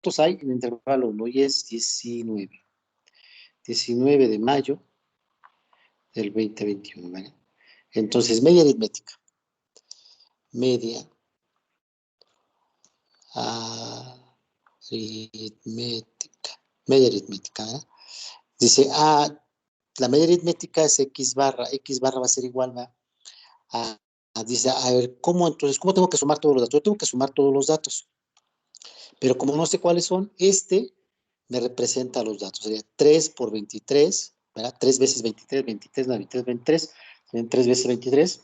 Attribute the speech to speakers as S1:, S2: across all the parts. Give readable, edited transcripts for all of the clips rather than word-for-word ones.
S1: datos hay en el intervalo 1 y es 19. 19 de mayo del 2021, ¿vale? Entonces, media aritmética. Media aritmética. Media aritmética, ¿eh? Dice, la media aritmética es x barra va a ser igual dice, a ver, ¿cómo tengo que sumar todos los datos? Yo tengo que sumar todos los datos, pero como no sé cuáles son, me representa los datos, sería 3 por 23, ¿verdad? 3 veces 23, 23, 23, 23, 3 veces 23,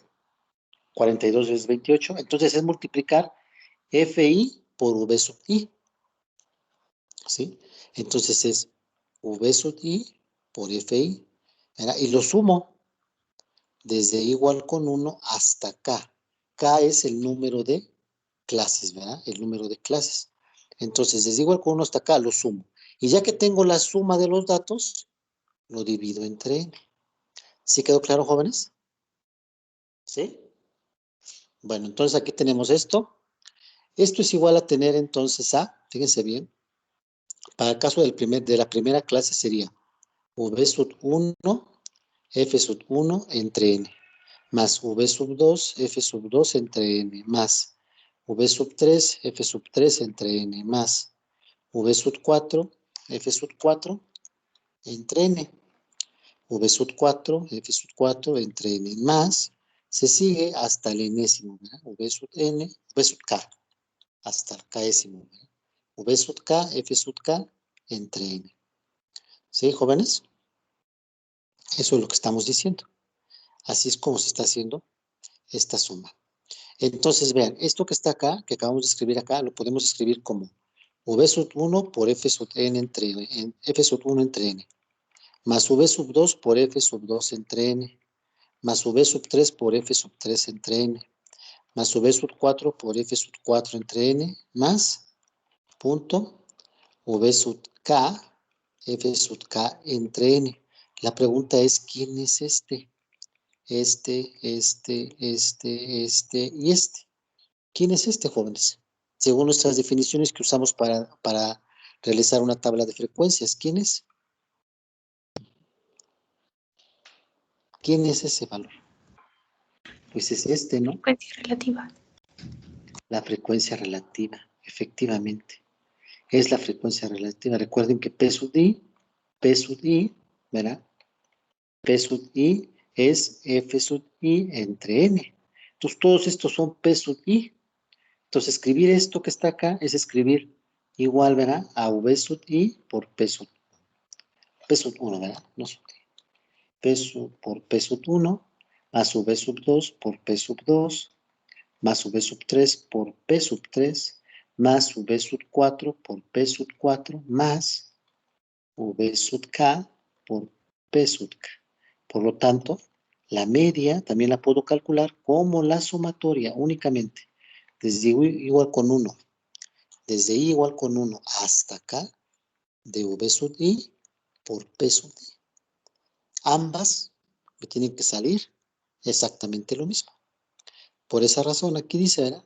S1: 42 veces 28, entonces es multiplicar FI por V sub I, ¿sí? Entonces es V sub I por FI, ¿verdad? Y lo sumo desde igual con 1 hasta K. K es el número de clases, ¿verdad? El número de clases. Entonces, desde igual con 1 hasta acá, lo sumo. Y ya que tengo la suma de los datos, lo divido entre n. ¿Sí quedó claro, jóvenes? ¿Sí? Bueno, entonces aquí tenemos esto. Esto es igual a tener entonces fíjense bien, para el caso de la primera clase sería V sub 1, F sub 1 entre n, más V sub 2, F sub 2 entre n, más V sub 3, F sub 3 entre n, más V sub 4, F sub 4 entre n, V sub 4, F sub 4 entre n, más, se sigue hasta el enésimo, ¿verdad? V sub n, V sub k, hasta el késimo, ¿verdad? V sub k, F sub k entre n. ¿Sí, jóvenes? Eso es lo que estamos diciendo. Así es como se está haciendo esta suma. Entonces, vean, esto que está acá, que acabamos de escribir acá, lo podemos escribir como V sub 1 por F sub n entre F sub 1 entre n, más V sub 2 por F sub 2 entre n, más V sub 3 por F sub 3 entre n, más V sub 4 por F sub 4 entre n, más punto V sub k, F sub k entre n. La pregunta es, ¿quién es este? Este y este. ¿Quién es este, jóvenes? Según nuestras definiciones que usamos para realizar una tabla de frecuencias, ¿quién es? ¿Quién es ese valor? Pues es este, ¿no?
S2: Frecuencia relativa.
S1: La frecuencia relativa, efectivamente. Es la frecuencia relativa. Recuerden que P sub I, ¿verdad? P sub I es F sub I entre N. Entonces, todos estos son P sub I. Entonces, escribir esto que está acá es escribir igual, ¿verdad? A V sub I por P sub 1, ¿verdad? No sub I. P sub por P sub 1 más V sub 2 por P sub 2 más V sub 3 por P sub 3 más V sub 4 por P sub 4 más V sub K por P sub K. Por lo tanto, la media también la puedo calcular como la sumatoria únicamente desde I igual con 1, desde I igual con 1 hasta acá de V sub I por P sub I. Ambas me tienen que salir exactamente lo mismo. Por esa razón, aquí dice, ¿verdad?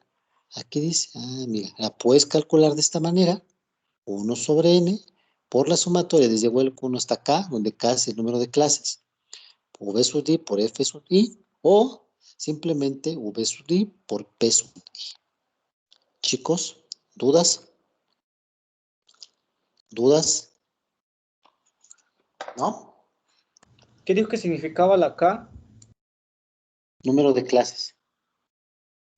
S1: Aquí dice, mira, la puedes calcular de esta manera, 1 sobre n, por la sumatoria desde igual con 1 hasta acá, donde K es el número de clases, V sub I por F sub I, o simplemente V sub I por P sub I. Chicos, ¿dudas? ¿Dudas? ¿No?
S3: ¿Qué dijo que significaba la K?
S1: Número de clases.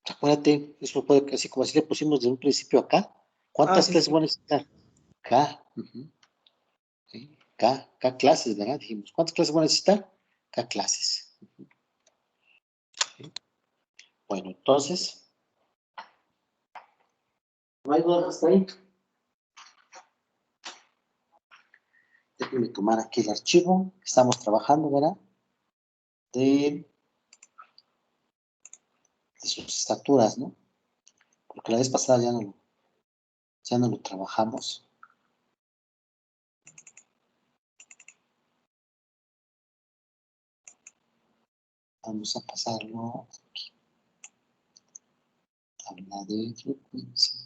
S1: Acuérdate, eso puede, así como así le pusimos desde un principio acá. ¿Cuántas
S3: Sí,
S1: clases
S3: sí.
S1: van a necesitar? K. ¿Sí? K clases, ¿verdad? Dijimos, ¿cuántas clases van a necesitar? K clases. ¿Sí? Bueno, entonces, ¿no hay dudas hasta ahí? Déjenme tomar aquí el archivo que estamos trabajando, ¿verdad? De sus estaturas, ¿no? Porque la vez pasada ya no lo trabajamos. Vamos a pasarlo aquí. Tabla de frecuencia.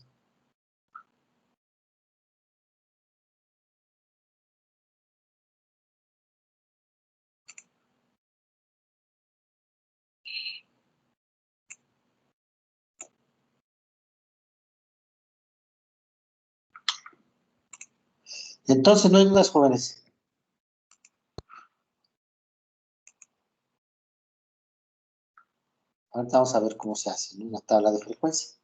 S1: Entonces, no hay dudas, jóvenes. Ahorita vamos a ver cómo se hace, ¿no? Una tabla de frecuencia.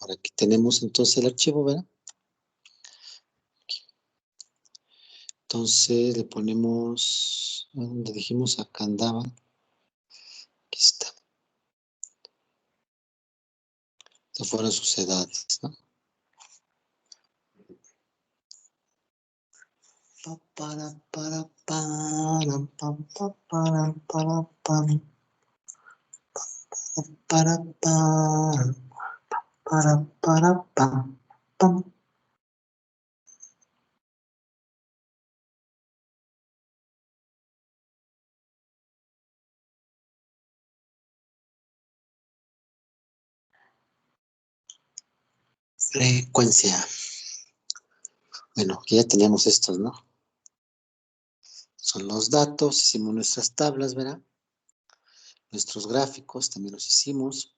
S1: Ahora aquí tenemos entonces el archivo, ¿verdad? Entonces le ponemos, donde dijimos acá andaba, aquí está. Estas fueron sus edades, ¿no? Pam. Frecuencia. Bueno, ya teníamos estos, ¿no? Son los datos, hicimos nuestras tablas, ¿verdad? Nuestros gráficos también los hicimos.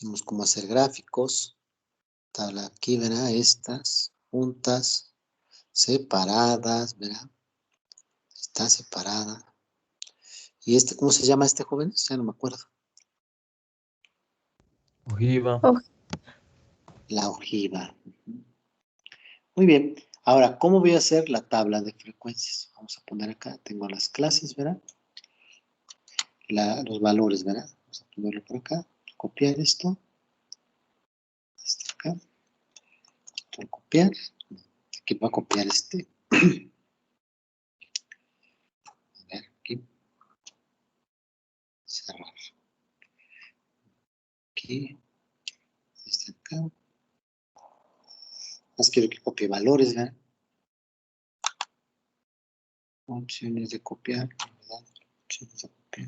S1: Vimos cómo hacer gráficos. Tabla aquí, ¿verdad? Estas juntas, separadas, ¿verdad? Está separada. ¿Y este cómo se llama este joven? Ya no me acuerdo.
S2: Ojiva.
S1: La ojiva. Muy bien. Ahora, ¿cómo voy a hacer la tabla de frecuencias? Vamos a poner acá, tengo las clases, ¿verdad? Los valores, ¿verdad? Vamos a ponerlo por acá, copiar esto, hasta acá, esto copiar, aquí voy a copiar este, a ver, aquí, cerrar, aquí, hasta acá, más quiero que copie valores, ¿verdad? Opciones de copiar, ¿verdad? Opciones de copiar.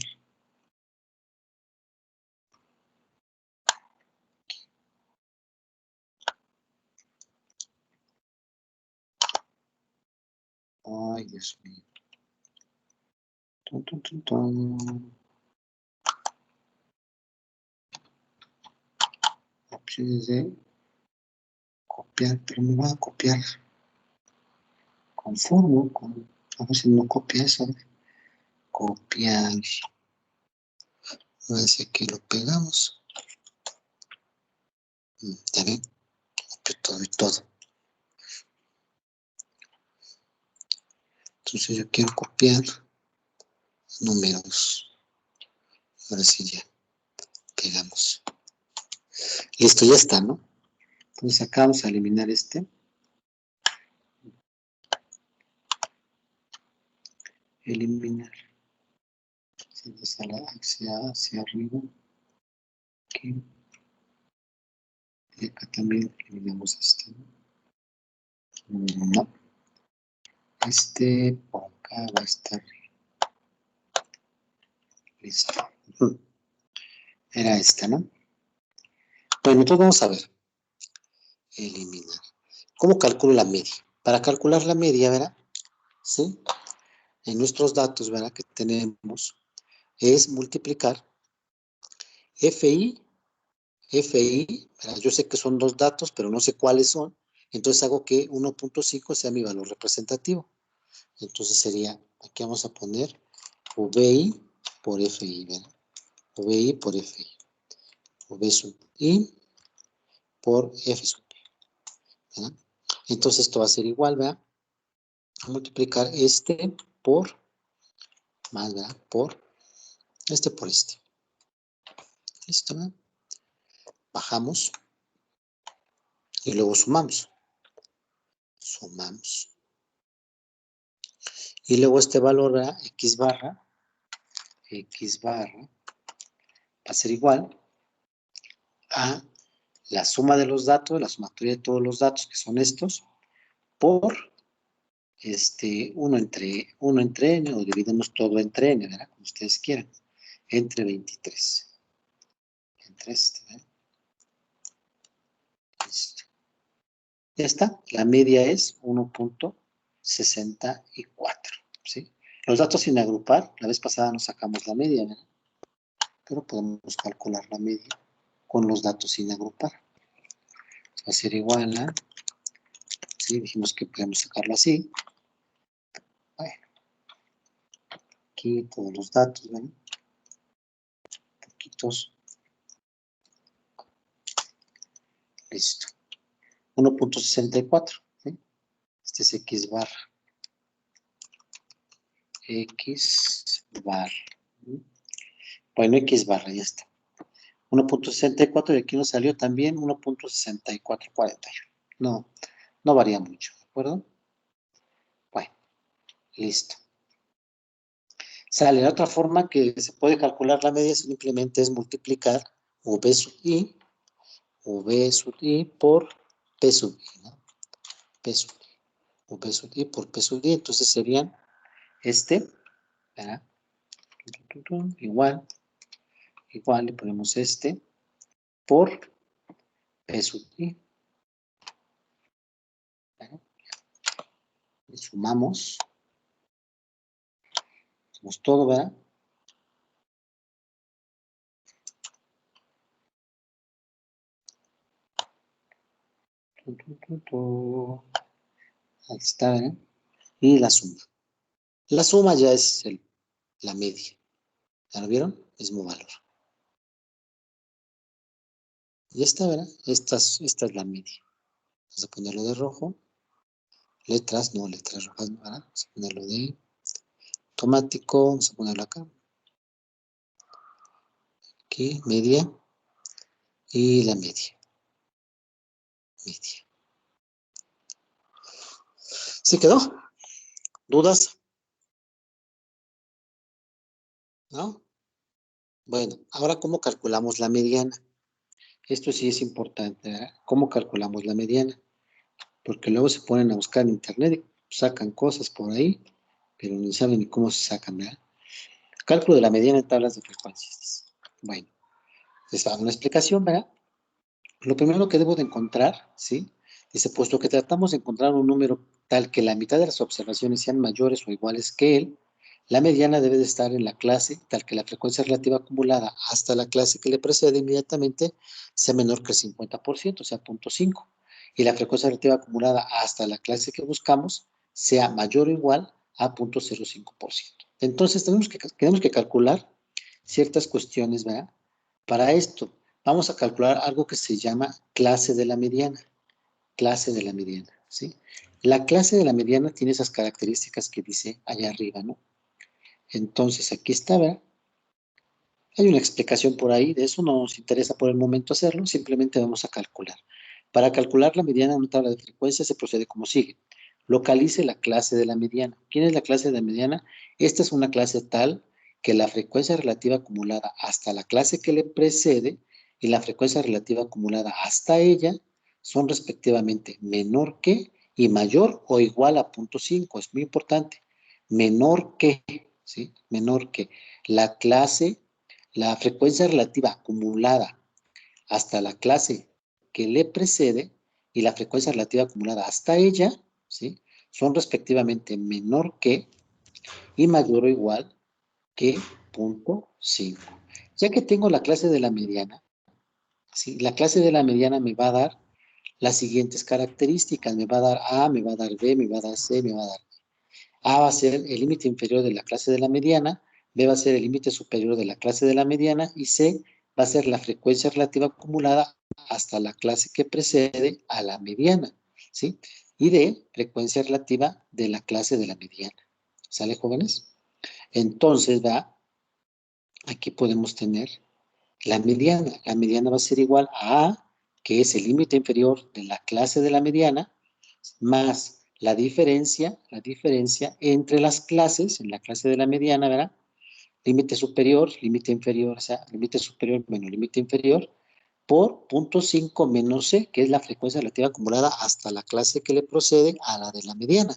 S1: Ay, Dios mío. Tun, tun, tun, tun. Opciones de copiar, pero me va a copiar. Conformo con, a ver si no copia eso. Copiar. A ver si aquí lo pegamos. Ya ven, copio todo y todo. Entonces yo quiero copiar números. Ahora sí ya pegamos. Listo, ya está, ¿no? Entonces acá vamos a eliminar este. Eliminar. Hacia arriba. Aquí. Y acá también eliminamos este. No. Este por acá va a estar. Listo. Era esta, ¿no? Bueno, entonces vamos a ver. Eliminar. ¿Cómo calculo la media? Para calcular la media, ¿verdad? ¿Sí? En nuestros datos, ¿verdad? Que tenemos es multiplicar FI, ¿verdad? Yo sé que son dos datos, pero no sé cuáles son, entonces hago que 1.5 sea mi valor representativo. Entonces sería, aquí vamos a poner VI por FI, ¿verdad? VI por FI. V sub I por F sub I, ¿verdad? Entonces esto va a ser igual, ¿verdad? A multiplicar este por, más, ¿verdad? Por este. ¿Listo, ¿verdad? Bajamos y luego sumamos. Sumamos. Y luego este valor, ¿verdad? X barra va a ser igual a la suma de los datos, la sumatoria de todos los datos, que son estos, por 1 entre n, o dividimos todo entre n, ¿verdad? Como ustedes quieran, entre 23. Entre ¿verdad? Listo. Ya está, la media es 1.5. 64, ¿sí? Los datos sin agrupar, la vez pasada nos sacamos la media, ¿verdad? Pero podemos calcular la media con los datos sin agrupar. Va a ser igual a, ¿sí? Dijimos que podemos sacarlo así. Bueno, aquí todos los datos, ¿ven? Poquitos. Listo. 1.64, ¿sí? Este es X barra. X barra. Bueno, X barra, ya está. 1.64 y aquí nos salió también 1.6441. No varía mucho, ¿de acuerdo? Bueno, listo. Sale. La otra forma que se puede calcular la media simplemente es multiplicar V sub I, V sub I por P sub I, ¿no? P sub I, V sub I por P sub I, entonces serían ¿verdad? Igual, le ponemos por P sub I, ¿verdad? Le sumamos todo, ¿verdad? Ahí está, ¿verdad? Y la suma. La suma ya es la media. ¿Ya lo vieron? Mismo valor. Y esta, ¿verdad? Esta es la media. Vamos a ponerlo de rojo. Letras rojas, ¿verdad? Vamos a ponerlo de automático. Vamos a ponerlo acá. Aquí, media. Y la media. Media. ¿Sí quedó? ¿Dudas? ¿No? Bueno, ahora, ¿cómo calculamos la mediana? Esto sí es importante, ¿verdad? ¿Cómo calculamos la mediana? Porque luego se ponen a buscar en internet y sacan cosas por ahí, pero no saben ni cómo se sacan, ¿verdad? Cálculo de la mediana en tablas de frecuencias. Bueno, les hago una explicación, ¿verdad? Lo primero que debo de encontrar, ¿sí? Dice, puesto que tratamos de encontrar un número tal que la mitad de las observaciones sean mayores o iguales que él, la mediana debe de estar en la clase tal que la frecuencia relativa acumulada hasta la clase que le precede inmediatamente sea menor que el 50%, o sea, 0.5. Y la frecuencia relativa acumulada hasta la clase que buscamos sea mayor o igual a 0.05%. Entonces, tenemos que calcular ciertas cuestiones, ¿verdad? Para esto, vamos a calcular algo que se llama clase de la mediana. Clase de la mediana, ¿sí? La clase de la mediana tiene esas características que dice allá arriba, ¿no? Entonces, aquí está, ¿verdad? Hay una explicación por ahí, de eso no nos interesa por el momento hacerlo, simplemente vamos a calcular. Para calcular la mediana en una tabla de frecuencias se procede como sigue. Localice la clase de la mediana. ¿Quién es la clase de la mediana? Esta es una clase tal que la frecuencia relativa acumulada hasta la clase que le precede y la frecuencia relativa acumulada hasta ella son respectivamente menor que y mayor o igual a 0.5. Es muy importante. Menor que, ¿sí? Menor que la frecuencia relativa acumulada hasta la clase que le precede y la frecuencia relativa acumulada hasta ella, ¿sí? Son respectivamente menor que y mayor o igual que 0.5. Ya que tengo la clase de la mediana, ¿sí? La clase de la mediana me va a dar las siguientes características. Me va a dar A, me va a dar B, me va a dar C, me va a dar D. A va a ser el límite inferior de la clase de la mediana, B va a ser el límite superior de la clase de la mediana y C va a ser la frecuencia relativa acumulada hasta la clase que precede a la mediana, ¿sí? Y D, frecuencia relativa de la clase de la mediana. ¿Sale, jóvenes? Entonces, aquí podemos tener la mediana. La mediana va a ser igual a A, que es el límite inferior de la clase de la mediana, más la diferencia entre las clases, en la clase de la mediana, ¿verdad? Límite superior, límite inferior, o sea, límite superior menos límite inferior, por 0.5 menos C, que es la frecuencia relativa acumulada hasta la clase que le procede a la de la mediana,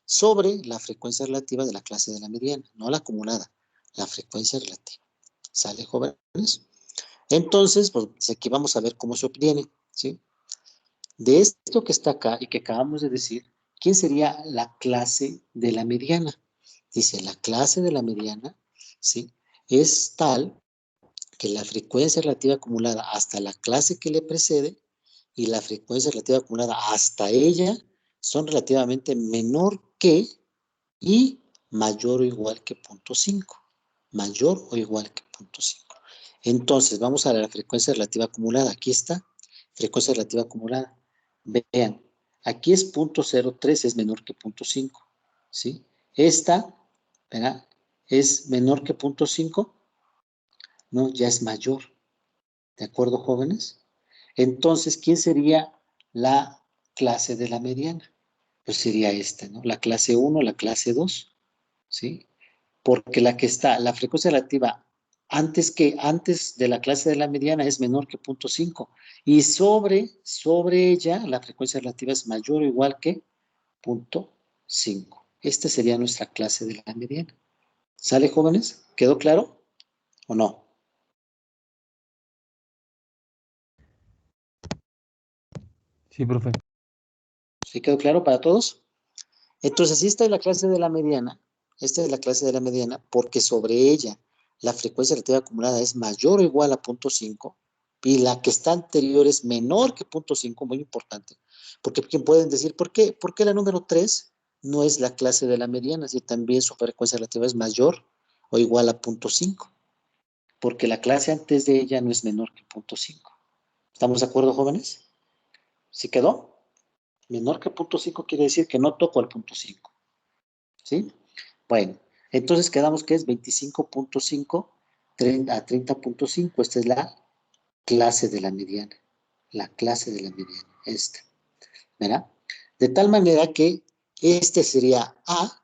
S1: sobre la frecuencia relativa de la clase de la mediana, no la acumulada, la frecuencia relativa. ¿Sale, jóvenes? Entonces, pues aquí vamos a ver cómo se obtiene, ¿sí? De esto que está acá y que acabamos de decir, ¿quién sería la clase de la mediana? Dice, la clase de la mediana, ¿sí? Es tal que la frecuencia relativa acumulada hasta la clase que le precede y la frecuencia relativa acumulada hasta ella son relativamente menor que y mayor o igual que 0.5. Mayor o igual que 0.5. Entonces, vamos a la frecuencia relativa acumulada. Aquí está, frecuencia relativa acumulada. Vean, aquí es 0.03, es menor que 0.5. ¿Sí? Esta, ¿verdad? Es menor que 0.5, no, ya es mayor. ¿De acuerdo, jóvenes? Entonces, ¿quién sería la clase de la mediana? Pues sería esta, ¿no? La clase 1, la clase 2, ¿sí? Porque la que está, la frecuencia relativa antes de la clase de la mediana es menor que 0.5 y sobre ella la frecuencia relativa es mayor o igual que 0.5. Esta sería nuestra clase de la mediana. ¿Sale, jóvenes? ¿Quedó claro o no?
S2: Sí, profe.
S1: ¿Sí quedó claro para todos? Entonces, esta es la clase de la mediana. Esta es la clase de la mediana porque sobre ella la frecuencia relativa acumulada es mayor o igual a 0.5 y la que está anterior es menor que 0.5, muy importante. Porque pueden decir, ¿por qué la número 3 no es la clase de la mediana si también su frecuencia relativa es mayor o igual a 0.5? Porque la clase antes de ella no es menor que 0.5. ¿Estamos de acuerdo, jóvenes? ¿Sí quedó? Menor que 0.5 quiere decir que no toco el 0.5. ¿Sí? Bueno, entonces quedamos que es 25.5 a 30.5. Esta es la clase de la mediana. La clase de la mediana. Esta. ¿Verdad? De tal manera que este sería A.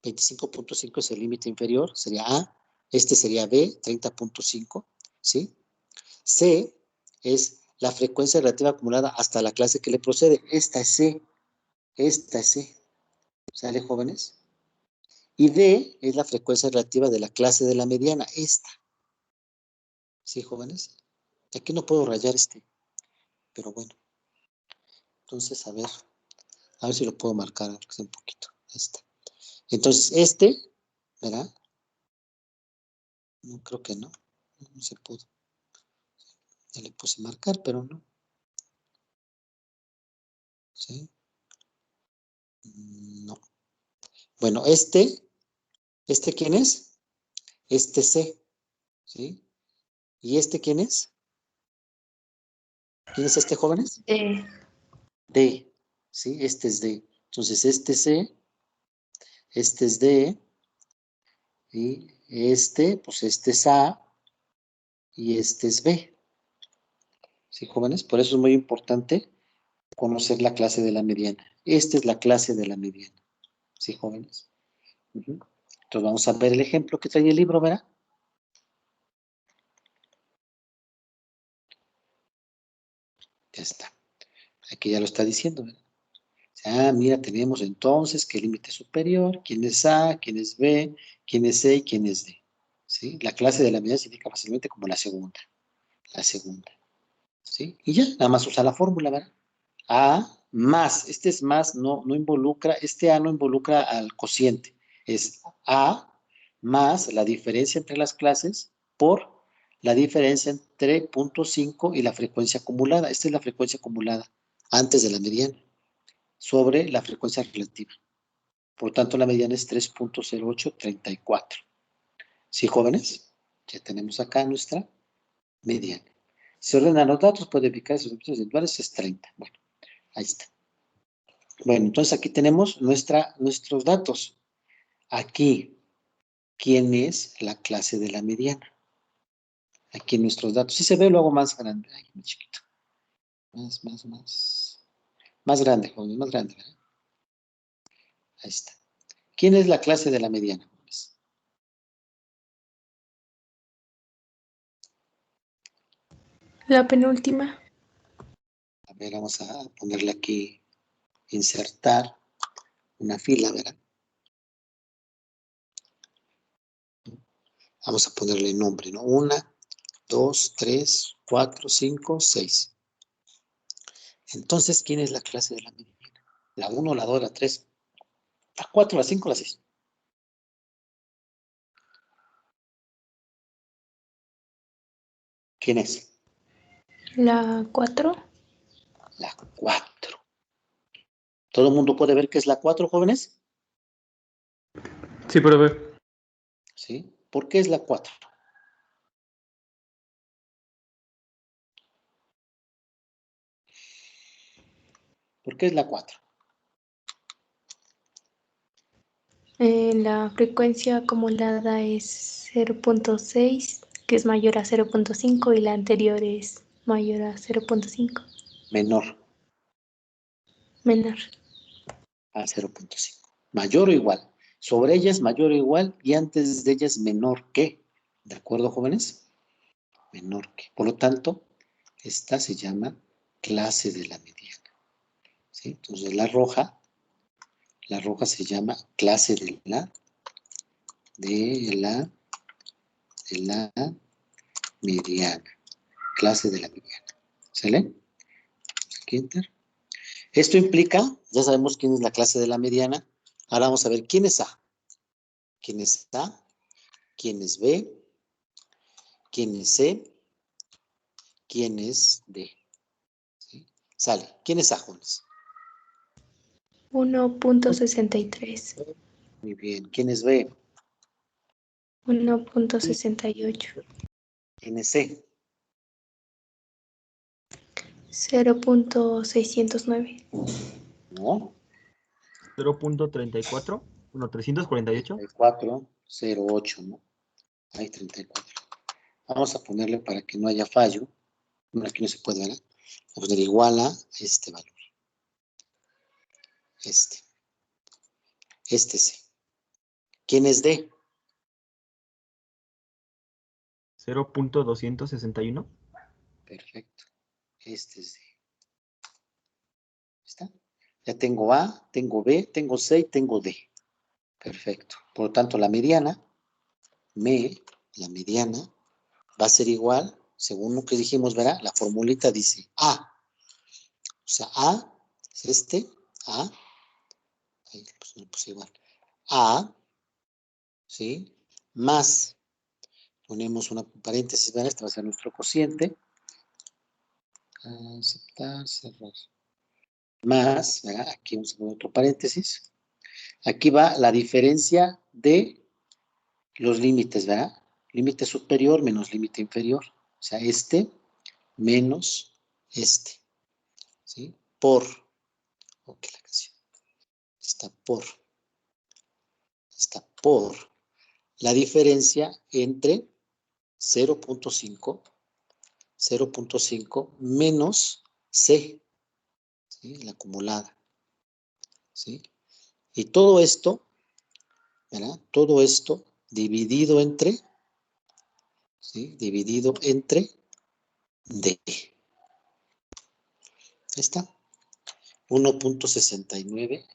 S1: 25.5 es el límite inferior. Sería A. Este sería B. 30.5. ¿Sí? C es la frecuencia relativa acumulada hasta la clase que le procede. Esta es C. Esta es C. ¿Sale, jóvenes? Y D es la frecuencia relativa de la clase de la mediana, esta. ¿Sí, jóvenes? Aquí no puedo rayar pero bueno. Entonces, a ver si lo puedo marcar, aunque sea un poquito. Esta. Entonces, ¿verdad? No, creo que no. No se pudo. Ya le puse marcar, pero no. ¿Sí? No. Bueno, ¿quién es? Este C. ¿Sí? ¿Y quién es? ¿Quién es jóvenes? D. ¿Sí? Este es D. Entonces, este C, este es D, y pues este es A, y este es B. ¿Sí, jóvenes? Por eso es muy importante conocer la clase de la mediana. Esta es la clase de la mediana. ¿Sí, jóvenes? Entonces vamos a ver el ejemplo que trae el libro, ¿verdad? Ya está. Aquí ya lo está diciendo, ¿verdad? Mira, tenemos entonces que el límite superior, quién es A, quién es B, quién es C y quién es D. ¿Sí? La clase de la mediana se indica fácilmente como la segunda. La segunda. ¿Sí? Y ya, nada más usa la fórmula, ¿verdad? A más, es más, no involucra, A no involucra al cociente, es A más la diferencia entre las clases por la diferencia entre 0.5 y la frecuencia acumulada. Esta es la frecuencia acumulada antes de la mediana sobre la frecuencia relativa. Por tanto, la mediana es 3.0834. ¿Sí, jóvenes? Ya tenemos acá nuestra mediana. Si ordenan los datos, puede ubicar esos números individuales, es 30. Bueno, ahí está. Bueno, entonces aquí tenemos nuestros datos. Aquí, ¿quién es la clase de la mediana? Aquí nuestros datos. Si se ve, lo hago más grande. Ay, muy chiquito. Más grande, joven, más grande, ¿verdad? Ahí está. ¿Quién es la clase de la mediana, jóvenes?
S4: La penúltima.
S1: A ver, vamos a ponerle aquí, insertar una fila, ¿verdad? Vamos a ponerle nombre, ¿no? 1, 2, 3, 4, 5, 6. Entonces, ¿quién es la clase de la mediana? La 1, la 2, la 3, la 4, la 5, la 6. ¿Quién es?
S4: La 4.
S1: La 4. ¿Todo el mundo puede ver qué es la 4, jóvenes?
S2: Sí, profe.
S1: ¿Sí? ¿Por qué es la 4? ¿Por qué es la 4?
S4: La frecuencia acumulada es 0.6, que es mayor a 0.5, y la anterior es mayor a 0.5.
S1: Menor
S4: Menor.
S1: a 0.5. Mayor o igual. Sobre ella es mayor o igual y antes de ella es menor que. ¿De acuerdo, jóvenes? Menor que. Por lo tanto, esta se llama clase de la mediana. ¿Sí? Entonces, la roja se llama clase de la mediana. Clase de la mediana. ¿Sale? Aquí enter. Esto implica, ya sabemos quién es la clase de la mediana. Ahora vamos a ver quién es A. ¿Quién es A? ¿Quién es B? ¿Quién es C? ¿Quién es D? ¿Sí? Sale. ¿Quién es A, jóvenes?
S4: 1.63.
S1: Muy bien. ¿Quién es B?
S4: 1.68.
S1: ¿Quién es C?
S4: 0.609.
S1: No.
S2: 0.34. Bueno, 348.
S1: 3408, ¿no? Hay 34. Vamos a ponerle para que no haya fallo. Bueno, aquí no se puede, ¿verdad? Vamos a poner igual a este valor. Este C. ¿Quién es D?
S2: 0.261.
S1: Perfecto. Este es D. ¿Está? Ya tengo A, tengo B, tengo C y tengo D. Perfecto. Por lo tanto, la mediana va a ser igual, según lo que dijimos, ¿verdad? La formulita dice A. O sea, A es este, A, ahí pues, lo puse igual. A, ¿sí? Más, ponemos una paréntesis, ¿verdad? Este va a ser nuestro cociente. Aceptar, cerrar. Más, ¿verdad? Aquí vamos a poner otro paréntesis. Aquí va la diferencia de los límites, ¿verdad? Límite superior menos límite inferior. O sea, este menos este. ¿Sí? Por. Ok, la canción. Está por la diferencia entre 0.5 menos C, ¿sí? La acumulada. ¿Sí? Y todo esto, ¿verdad? Todo esto dividido entre, ¿sí? Dividido entre D. Ahí está. 1.6991.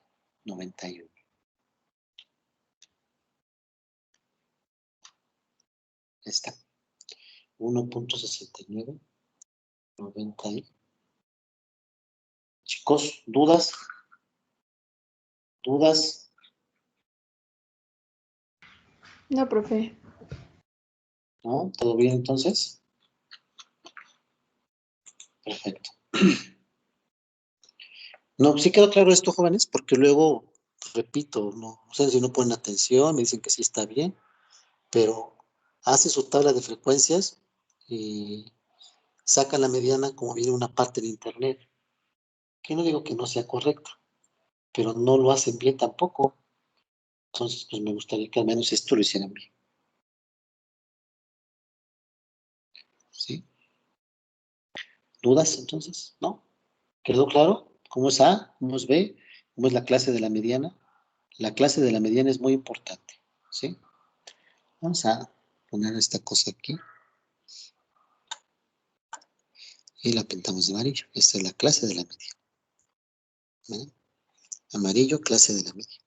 S1: Ahí está. 1.6991. Chicos, ¿dudas? ¿Dudas?
S4: No, profe.
S1: ¿No? ¿Todo bien entonces? Perfecto. No, sí quedó claro esto, jóvenes, porque luego, repito, no sé si no ponen atención, me dicen que sí está bien, pero hace su tabla de frecuencias y saca la mediana como viene una parte de internet. Que no digo que no sea correcto, pero no lo hacen bien tampoco. Entonces, pues me gustaría que al menos esto lo hicieran bien. ¿Sí? ¿Dudas entonces? ¿No? ¿Quedó claro? ¿Cómo es A? ¿Cómo es B? ¿Cómo es la clase de la mediana? La clase de la mediana es muy importante. ¿Sí? Vamos a poner esta cosa aquí y la pintamos de amarillo. Esta es la clase de la mediana. ¿Ven? Amarillo, clase de la mediana.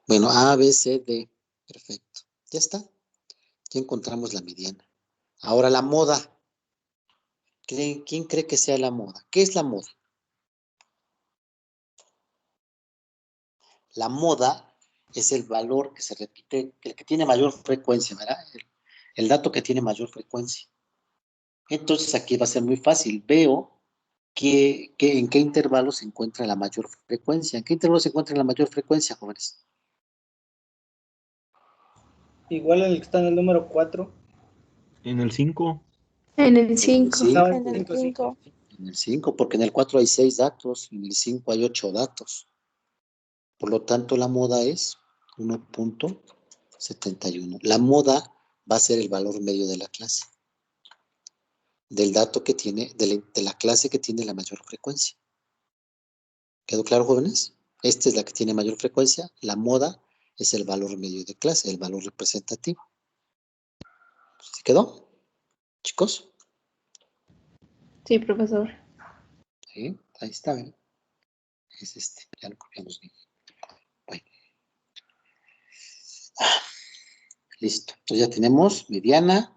S1: Bueno, A, B, C, D. Perfecto. Ya está. Ya encontramos la mediana. Ahora la moda. ¿Quién cree que sea la moda? ¿Qué es la moda? La moda es el valor que se repite, el que tiene mayor frecuencia, ¿verdad? El dato que tiene mayor frecuencia. Entonces aquí va a ser muy fácil. Veo en qué intervalo se encuentra la mayor frecuencia. ¿En qué intervalo se encuentra la mayor frecuencia, jóvenes?
S3: Igual el que está en el número 4.
S2: En el 5.
S4: En el 5.
S3: Estaba
S1: cinco.
S3: en el 5.
S1: En el 5, porque en el 4 hay 6 datos, en el 5 hay 8 datos. Por lo tanto, la moda es 1.71. La moda va a ser el valor medio de la clase, del dato que tiene, de la clase que tiene la mayor frecuencia. ¿Quedó claro, jóvenes? Esta es la que tiene mayor frecuencia. La moda es el valor medio de clase, el valor representativo. ¿Se quedó, chicos?
S4: Sí, profesor.
S1: Sí, ahí está, ¿ven? Es este, ya lo copiamos bien. Bueno. Listo. Entonces ya tenemos mediana,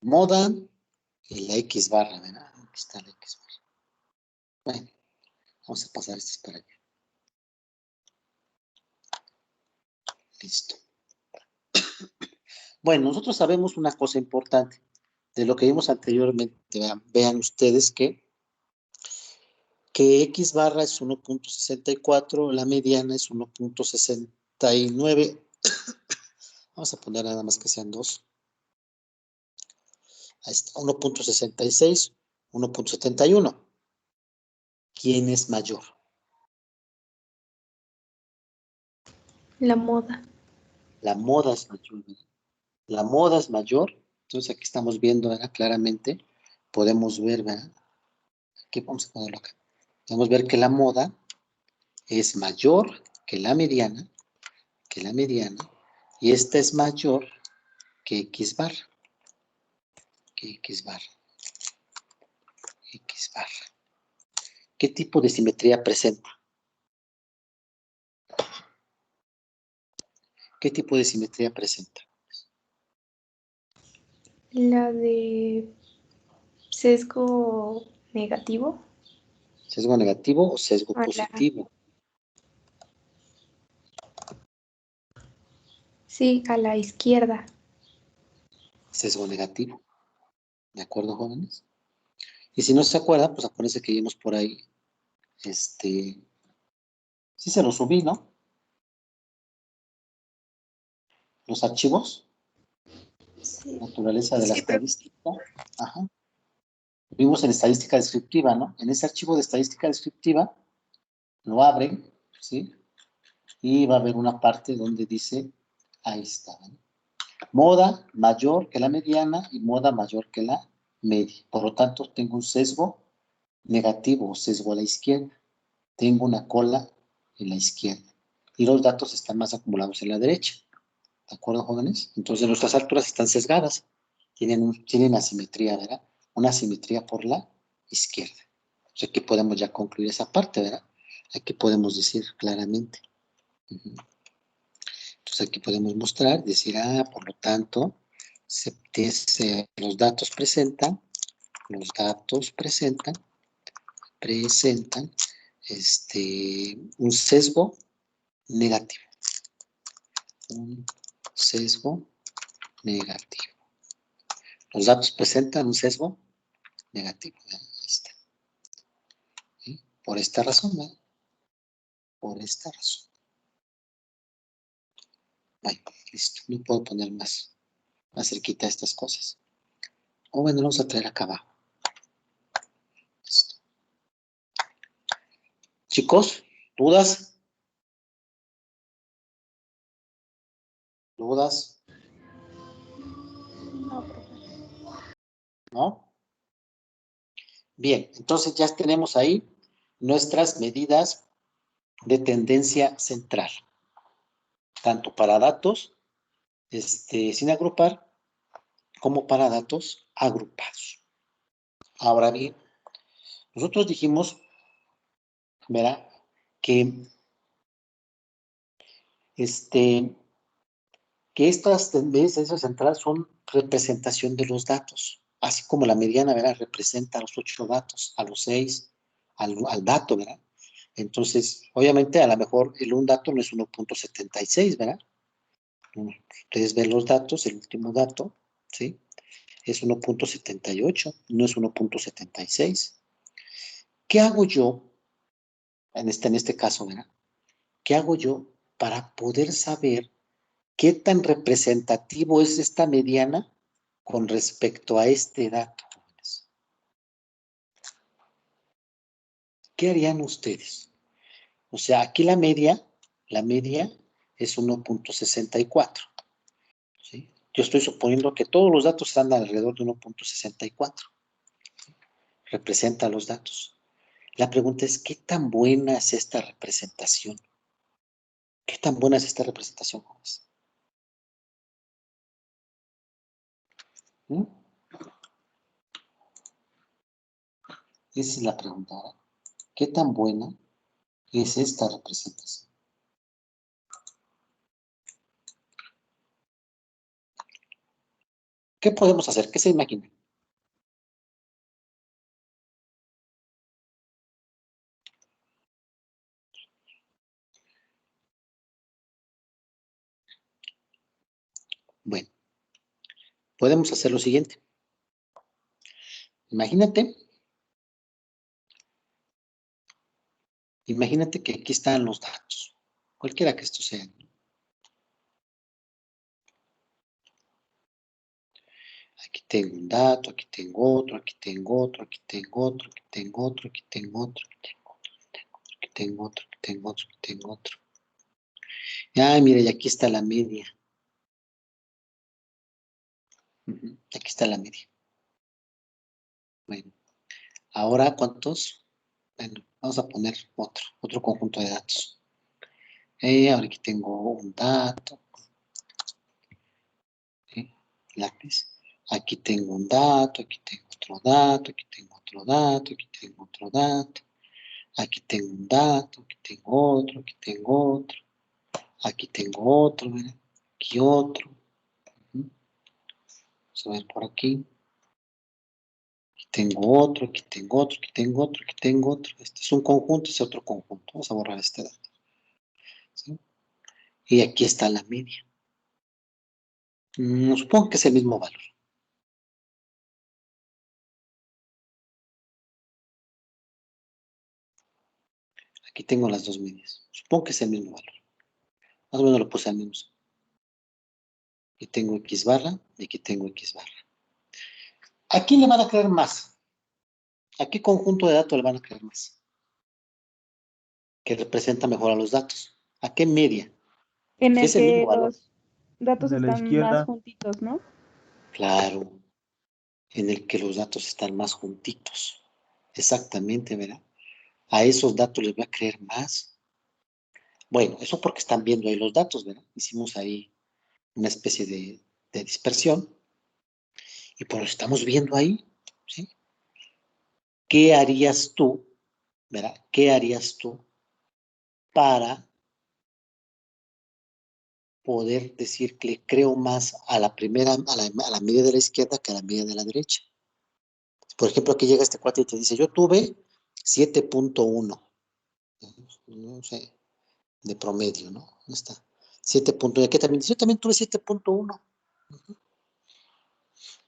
S1: moda y la X barra, ¿verdad? Aquí está la X barra. Bueno, vamos a pasar estas para allá. Listo. Bueno, nosotros sabemos una cosa importante de lo que vimos anteriormente. Vean ustedes que X barra es 1.64, la mediana es 1.69. Vamos a poner nada más que sean 2. Ahí está, 1.66, 1.71. ¿Quién es mayor?
S4: La moda.
S1: La moda es mayor, ¿verdad? La moda es mayor. Entonces aquí estamos viendo, ¿verdad? Claramente. Podemos ver, ¿verdad? Aquí vamos a ponerlo acá. Podemos ver que la moda es mayor que la mediana, y esta es mayor que X barra, X barra. ¿Qué tipo de simetría presenta? ¿Qué tipo de simetría presenta?
S4: La de sesgo negativo.
S1: ¿Sesgo negativo o sesgo
S4: A la-
S1: positivo?
S4: Sí, a la izquierda.
S1: Sesgo negativo. ¿De acuerdo, jóvenes? Y si no se acuerdan, pues acuérdense que vimos por ahí, sí se los subí, ¿no? Los archivos,
S4: Sí.
S1: naturaleza de la
S4: Sí, pero
S1: estadística. Ajá. Vimos en estadística descriptiva, ¿no? En ese archivo de estadística descriptiva, lo abren, ¿sí? Y va a haber una parte donde dice, ahí está, ¿no? Moda mayor que la mediana y moda mayor que la media. Por lo tanto, tengo un sesgo negativo o sesgo a la izquierda. Tengo una cola en la izquierda. Y los datos están más acumulados en la derecha. ¿De acuerdo, jóvenes? Entonces, nuestras alturas están sesgadas. Tienen asimetría, ¿verdad? Una asimetría por la izquierda. Entonces, aquí podemos ya concluir esa parte, ¿verdad? Aquí podemos decir claramente. Entonces, aquí podemos mostrar, decir, por lo tanto, los datos presentan un sesgo negativo. Un sesgo negativo. Los datos presentan un sesgo negativo. Ahí está. ¿Sí? Por esta razón, ¿verdad? Por esta razón. Bueno, listo. No puedo poner más cerquita estas cosas. O bueno, vamos a traer acá abajo. Listo. Chicos, ¿dudas? ¿Dudas?
S4: no, profesor.
S1: ¿No? Bien, entonces ya tenemos ahí nuestras medidas de tendencia central, tanto para datos sin agrupar como para datos agrupados. Ahora bien, nosotros dijimos, verá, que, que estas tendencias centrales son representación de los datos, así como la mediana, ¿verdad? Representa a los 8 datos, a los 6, al dato, ¿verdad? Entonces, obviamente, a lo mejor un dato no es 1.76, ¿verdad? Ustedes ven los datos, el último dato, ¿sí? Es 1.78, no es 1.76. ¿Qué hago yo, en este caso, ¿verdad? ¿Qué hago yo para poder saber qué tan representativo es esta mediana con respecto a este dato, jóvenes? ¿Qué harían ustedes? O sea, aquí la media es 1.64, ¿sí? Yo estoy suponiendo que todos los datos están alrededor de 1.64. Representa los datos. La pregunta es, ¿qué tan buena es esta representación? ¿Qué tan buena es esta representación, jóvenes? ¿Mm? Esa es la pregunta, ¿verdad? ¿Qué tan buena es esta representación? ¿Qué podemos hacer? ¿Qué se imaginan? Bueno, podemos hacer lo siguiente. Imagínate que aquí están los datos, cualquiera que estos sean. Aquí tengo un dato, aquí tengo otro, aquí tengo otro, aquí tengo otro, aquí tengo otro, aquí tengo otro, aquí tengo otro, aquí tengo otro, aquí tengo otro, aquí tengo otro. Ay, mira, y aquí está la media. Aquí está la media. Bueno, ahora, ¿cuántos? Bueno, vamos a poner otro conjunto de datos. Ahora aquí tengo un dato. ¿Sí? Lápiz. Aquí tengo un dato, aquí tengo otro dato, aquí tengo otro dato, aquí tengo otro dato. Aquí tengo un dato, aquí tengo otro, aquí tengo otro. Aquí tengo otro, ¿verdad? Aquí otro. Vamos a ver por aquí. Aquí tengo otro, aquí tengo otro, aquí tengo otro, aquí tengo otro. Este es un conjunto, este es otro conjunto. Vamos a borrar este dato. ¿Sí? Y aquí está la media. Supongo que es el mismo valor. Aquí tengo las dos medias. Supongo que es el mismo valor. Más o menos lo puse al mismo. Aquí tengo X barra y aquí tengo X barra. ¿A quién le van a creer más? ¿A qué conjunto de datos le van a creer más? Que representa mejor a los datos. ¿A qué media?
S5: En
S1: Si
S5: el
S1: es el mismo
S5: que
S1: valor.
S5: los datos
S2: De la
S5: están más
S2: izquierda.
S5: juntitos, ¿no?
S1: Claro, en el que los datos están más juntitos. Exactamente, ¿verdad? A esos datos les voy a creer más. Bueno, eso porque están viendo ahí los datos, ¿verdad? Hicimos ahí una especie de dispersión y por lo estamos viendo ahí, ¿sí? ¿Qué harías tú, ¿verdad? ¿Qué harías tú para poder decir que le creo más a la primera, a la media de la izquierda que a la media de la derecha? Por ejemplo, aquí llega este cuate y te dice, yo tuve 7.1, no sé, de promedio, ¿no? ¿Dónde está? 7.1, aquí también dice, yo también tuve 7.1,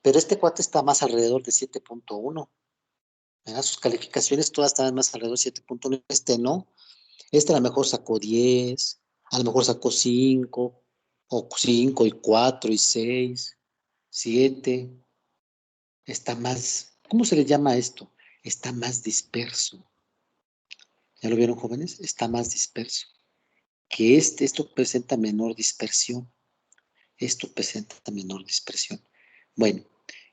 S1: pero este cuate está más alrededor de 7.1, ¿verdad? Sus calificaciones todas están más alrededor de 7.1, este no, este a lo mejor sacó 10, a lo mejor sacó 5, o 5 y 4 y 6, 7, está más, ¿cómo se le llama esto? Está más disperso. ¿Ya lo vieron, jóvenes? Está más disperso. Que esto presenta menor dispersión. Esto presenta menor dispersión. Bueno,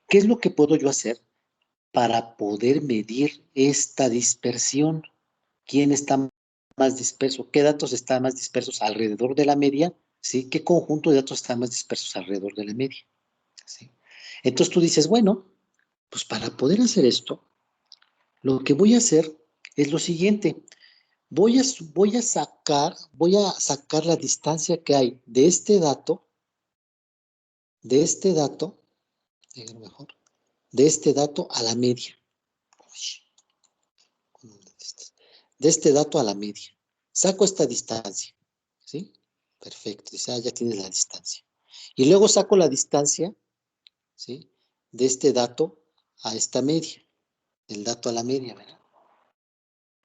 S1: ¿qué es lo que puedo yo hacer para poder medir esta dispersión? ¿Quién está más disperso? ¿Qué datos están más dispersos alrededor de la media? ¿Sí? ¿Qué conjunto de datos están más dispersos alrededor de la media? ¿Sí? Entonces tú dices, bueno, pues para poder hacer esto, lo que voy a hacer es lo siguiente. Voy a sacar la distancia que hay de este dato, mejor, de este dato a la media. de este dato a la media. Saco esta distancia, ¿sí? Perfecto, dice, ya tienes la distancia. Y luego saco la distancia, ¿sí? De este dato a esta media, del dato a la media, ¿verdad?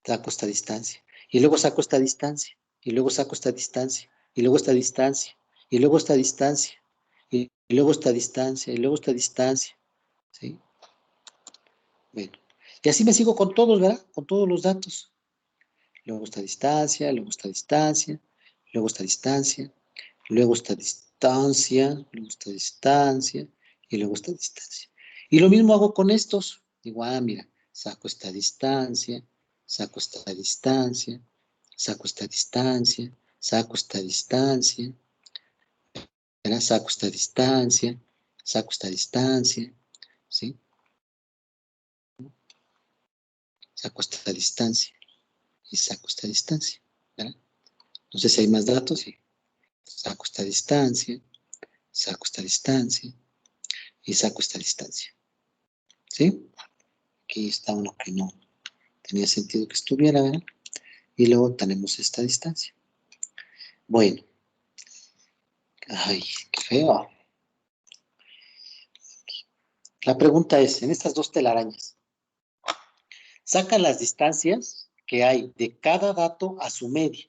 S1: Saco esta distancia. Y luego saco esta distancia. Y luego saco esta distancia. Y luego esta distancia. Y luego esta distancia. Y luego esta distancia. Y luego esta distancia. ¿Sí? Bueno. Y así me sigo con todos, ¿verdad? Con todos los datos. Luego esta distancia. Luego esta distancia. Luego esta distancia. Luego esta distancia. Luego esta distancia. Y luego esta distancia. Y lo mismo hago con estos. Digo, mira, saco esta distancia. Saco esta distancia, saco esta distancia, saco esta distancia, ¿verdad? Saco esta distancia, ¿sí? Saco esta distancia y saco esta distancia, ¿verdad? No sé si hay más datos, sí. Saco esta distancia, saco esta distancia y saco esta distancia, ¿sí? Aquí está uno que no tenía sentido que estuviera, ¿verdad? Y luego tenemos esta distancia. Bueno. Ay, qué feo. La pregunta es, en estas dos telarañas, sacan las distancias que hay de cada dato a su media,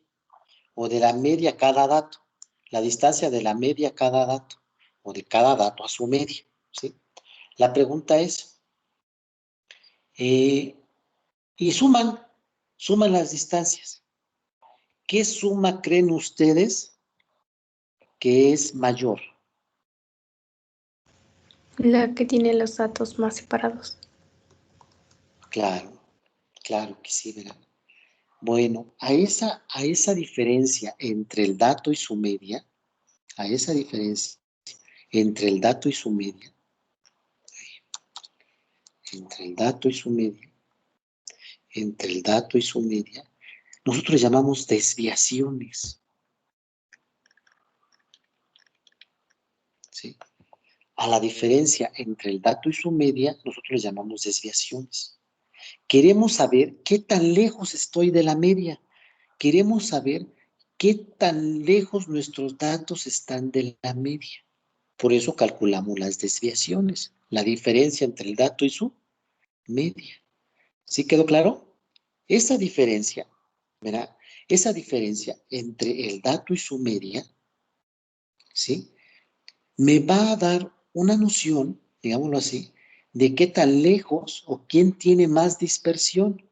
S1: o de la media a cada dato, la distancia de la media a cada dato, o de cada dato a su media, ¿sí? La pregunta es, y suman las distancias. ¿Qué suma creen ustedes que es mayor?
S4: La que tiene los datos más separados.
S1: Claro, claro que sí, ¿verdad? Bueno, a esa diferencia entre el dato y su media, a esa diferencia entre el dato y su media, entre el dato y su media, entre el dato y su media, nosotros le llamamos desviaciones, ¿sí? A la diferencia entre el dato y su media, nosotros le llamamos desviaciones. Queremos saber qué tan lejos estoy de la media. Queremos saber qué tan lejos nuestros datos están de la media. Por eso calculamos las desviaciones, la diferencia entre el dato y su media. ¿Sí quedó claro? Esa diferencia, ¿verdad? Esa diferencia entre el dato y su media, ¿sí? Me va a dar una noción, digámoslo así, de qué tan lejos o quién tiene más dispersión,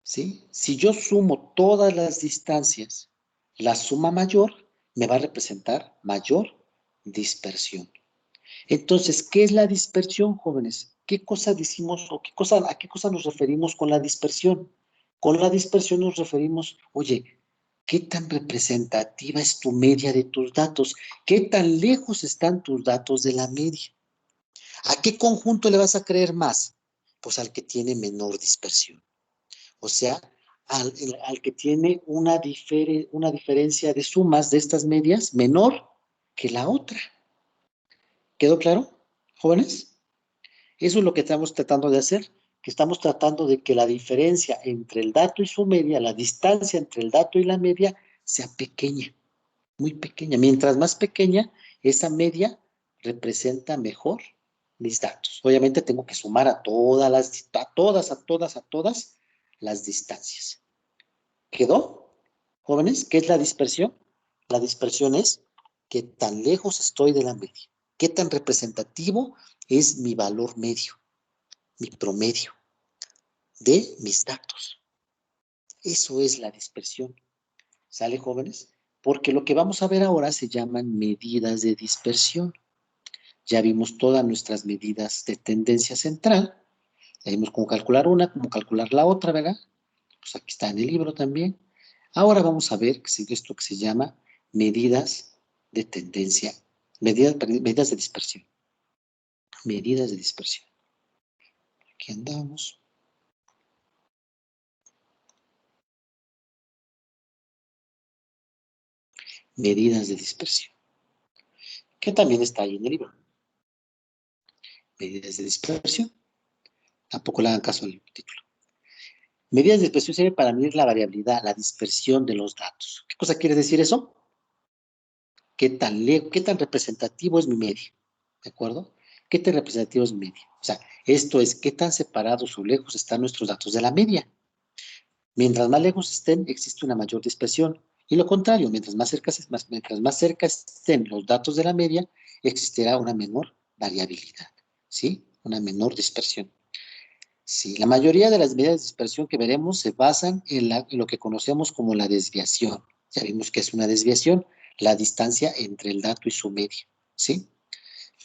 S1: ¿sí? Si yo sumo todas las distancias, la suma mayor me va a representar mayor dispersión. Entonces, ¿qué es la dispersión, jóvenes? ¿Qué cosa decimos o a qué cosa nos referimos con la dispersión? Con la dispersión nos referimos, oye, ¿qué tan representativa es tu media de tus datos? ¿Qué tan lejos están tus datos de la media? ¿A qué conjunto le vas a creer más? Pues al que tiene menor dispersión. O sea, al que tiene una diferencia de sumas de estas medias menor que la otra. ¿Quedó claro, jóvenes? Eso es lo que estamos tratando de hacer, que estamos tratando de que la diferencia entre el dato y su media, la distancia entre el dato y la media, sea pequeña, muy pequeña. Mientras más pequeña, esa media representa mejor mis datos. Obviamente tengo que sumar a todas las distancias. ¿Quedó, jóvenes? ¿Qué es la dispersión? La dispersión es qué tan lejos estoy de la media, qué tan representativo es mi valor medio, mi promedio de mis datos. Eso es la dispersión. ¿Sale, jóvenes? Porque lo que vamos a ver ahora se llaman medidas de dispersión. Ya vimos todas nuestras medidas de tendencia central. Ya vimos cómo calcular una, cómo calcular la otra, ¿verdad? Pues aquí está en el libro también. Ahora vamos a ver esto que se llama medidas de tendencia, medidas de dispersión. Medidas de dispersión. Aquí andamos. Medidas de dispersión. Que también está ahí en el libro. Medidas de dispersión. Tampoco le hagan caso al título. Medidas de dispersión sirven para medir la variabilidad, la dispersión de los datos. ¿Qué cosa quiere decir eso? ¿Qué tan representativo es mi medio? ¿De acuerdo? ¿Qué tan representativo es mi medio? O sea, esto es qué tan separados o lejos están nuestros datos de la media. Mientras más lejos estén, existe una mayor dispersión. Y lo contrario, mientras más cerca estén los datos de la media, existirá una menor variabilidad, ¿sí? Una menor dispersión. Sí, la mayoría de las medidas de dispersión que veremos se basan en lo que conocemos como la desviación. Ya vimos que es una desviación, la distancia entre el dato y su media, ¿sí?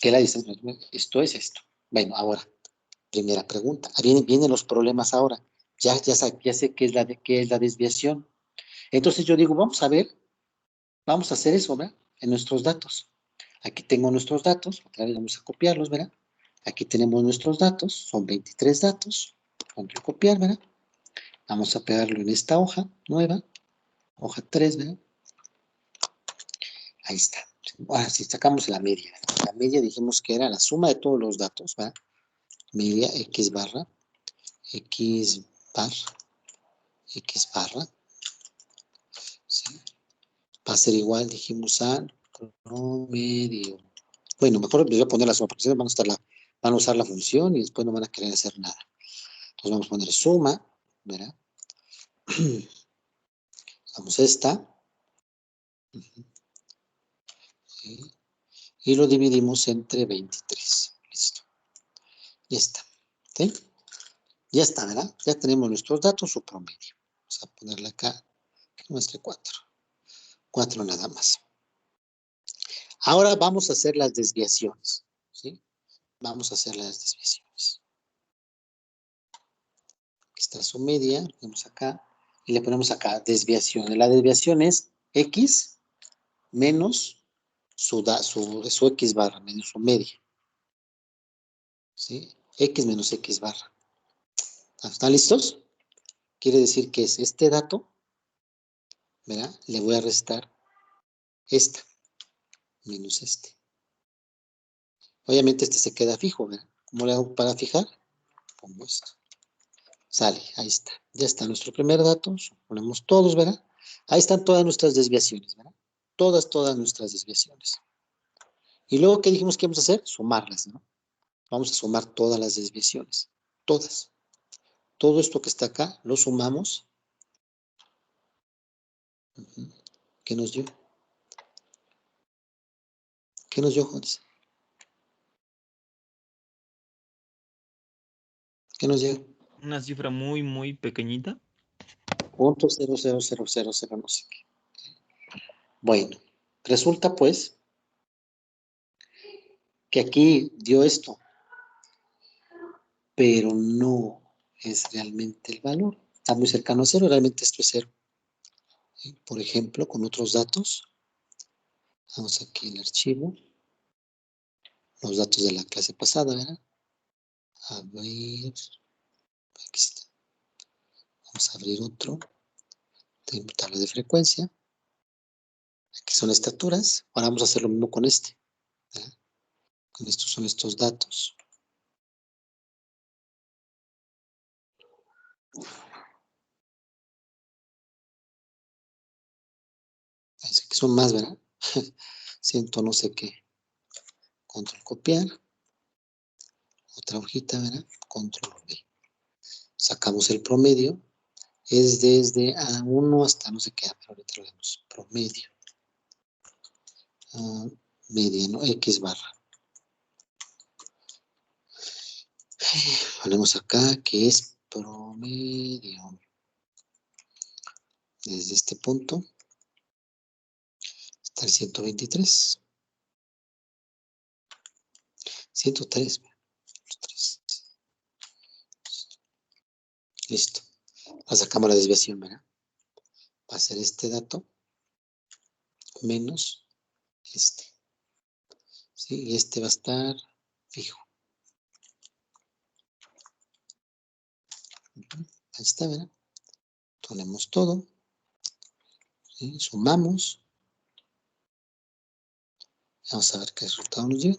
S1: ¿Qué es la distancia? Esto es esto. Bueno, ahora, primera pregunta. Vienen los problemas ahora. Ya sé qué es la desviación. Entonces yo digo, vamos a hacer eso, ¿verdad? En nuestros datos. Aquí tengo nuestros datos, otra vez vamos a copiarlos, ¿verdad? Aquí tenemos nuestros datos, son 23 datos. Control copiar, ¿verdad? Vamos a pegarlo en esta hoja nueva, hoja 3, ¿verdad? Ahí está. Ahora si sacamos la media. La media dijimos que era la suma de todos los datos, ¿verdad? Media x barra, x barra, ¿sí? Va a ser igual, dijimos, al promedio. Bueno, mejor les voy a poner la suma, porque si no van a usar la función y después no van a querer hacer nada. Entonces vamos a poner suma, ¿verdad? Vamos a esta. ¿Sí? Y lo dividimos entre 23. Listo. Ya está. ¿Sí? Ya está, ¿verdad? Ya tenemos nuestros datos, su promedio. Vamos a ponerle acá, que muestre 4. 4 nada más. Ahora vamos a hacer las desviaciones. ¿Sí? Vamos a hacer las desviaciones. Aquí está su media, ponemos acá, y le ponemos acá desviación. La desviación es x menos su x barra, menos su media. ¿Sí? X menos x barra. ¿Están listos? Quiere decir que es este dato, ¿verdad? Le voy a restar esta, menos este. Obviamente este se queda fijo, ¿verdad? ¿Cómo le hago para fijar? Pongo esto. Sale, ahí está. Ya está nuestro primer dato. Ponemos todos, ¿verdad? Ahí están todas nuestras desviaciones, ¿verdad? Todas nuestras desviaciones. Y luego, ¿qué dijimos que íbamos a hacer? Sumarlas, ¿no? Vamos a sumar todas las desviaciones. Todas. Todo esto que está acá, lo sumamos. ¿Qué nos dio? ¿Qué nos dio, Jones? ¿Qué nos dio?
S2: Una cifra muy, muy pequeñita.
S1: Punto 0,0000, no sé qué. Bueno, resulta pues que aquí dio esto, pero no es realmente el valor. Está muy cercano a cero, realmente esto es cero. ¿Sí? Por ejemplo, con otros datos, vamos aquí en el archivo, los datos de la clase pasada, ¿verdad? A ver, aquí está. Vamos a abrir otro, tabla de frecuencia. Aquí son estaturas. Ahora vamos a hacer lo mismo con este, ¿verdad? Con estos son estos datos. Parece que son más, ¿verdad? Siento no sé qué. Control copiar. Otra hojita, ¿verdad? Control V. Sacamos el promedio. Es desde A1 hasta no sé qué, pero ahorita lo vemos. Promedio. Media, ¿no? X barra. Ponemos acá que es promedio. Desde este punto hasta el 123. 103. Listo. La sacamos la desviación, ¿verdad? Va a ser este dato menos este. ¿Sí? Y este va a estar fijo. Ahí está, ¿verdad? Ponemos todo. ¿Sí? Sumamos. Vamos a ver qué resultado nos dio.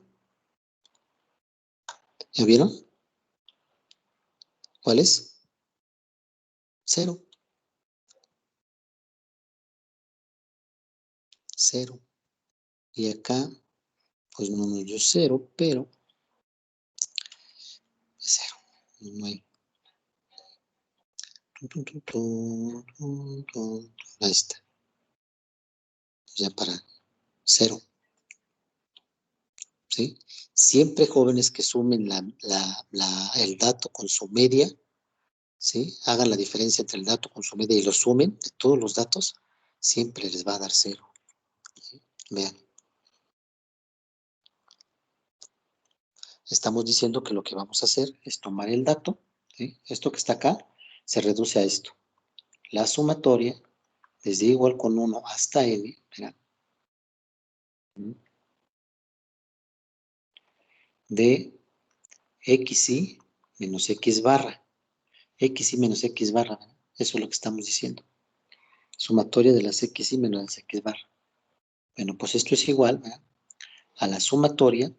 S1: ¿Ya vieron? ¿Cuál es? 0. 0. Y acá, pues no nos dio 0, pero 0. No hay. Ahí está. Ya para 0. ¿Sí? Siempre jóvenes que sumen el dato con su media, ¿sí? Hagan la diferencia entre el dato con su media y lo sumen de todos los datos, siempre les va a dar 0. ¿Sí? Vean. Estamos diciendo que lo que vamos a hacer es tomar el dato, ¿sí? Esto que está acá se reduce a esto. La sumatoria desde igual con 1 hasta n, ¿verdad? De xy menos x barra. Xy menos x barra, ¿verdad? Eso es lo que estamos diciendo. Sumatoria de las xy menos las x barra. Bueno, pues esto es igual, ¿verdad?, a la sumatoria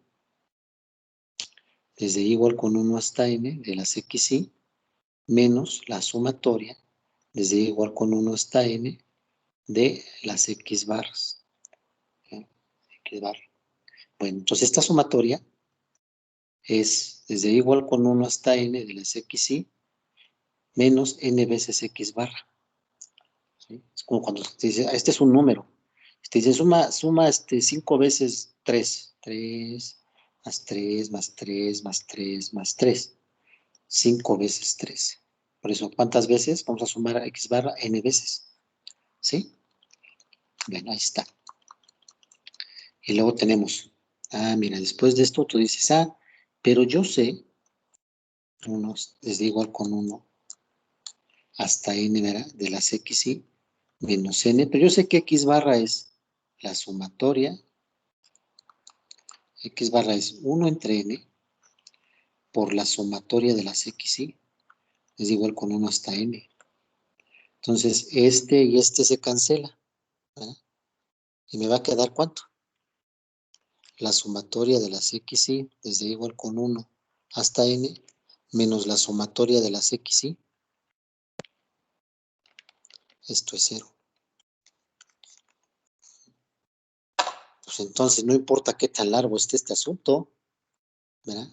S1: desde igual con 1 hasta n de las xy menos la sumatoria desde igual con 1 hasta n de las x barras. ¿Sí? X barra. Bueno, entonces esta sumatoria es desde igual con 1 hasta n de las xy menos n veces x barra. ¿Sí? Es como cuando te dice, este es un número. Te dice, suma 5 veces 3. 3 más 3 más 3 más 3 más 3. 5 veces 3. Por eso, ¿cuántas veces? Vamos a sumar a x barra n veces. ¿Sí? Bueno, ahí está. Y luego tenemos, mira, después de esto tú dices, pero yo sé, desde igual con 1 hasta n, ¿verdad?, de las xy menos n, pero yo sé que x barra es la sumatoria, x barra es 1 entre n por la sumatoria de las xy, es igual con 1 hasta n. Entonces, este y este se cancela, ¿verdad? Y me va a quedar ¿cuánto? La sumatoria de las xy desde igual con 1 hasta n menos la sumatoria de las xy. Esto es 0. Pues entonces no importa qué tan largo esté este asunto, ¿verdad?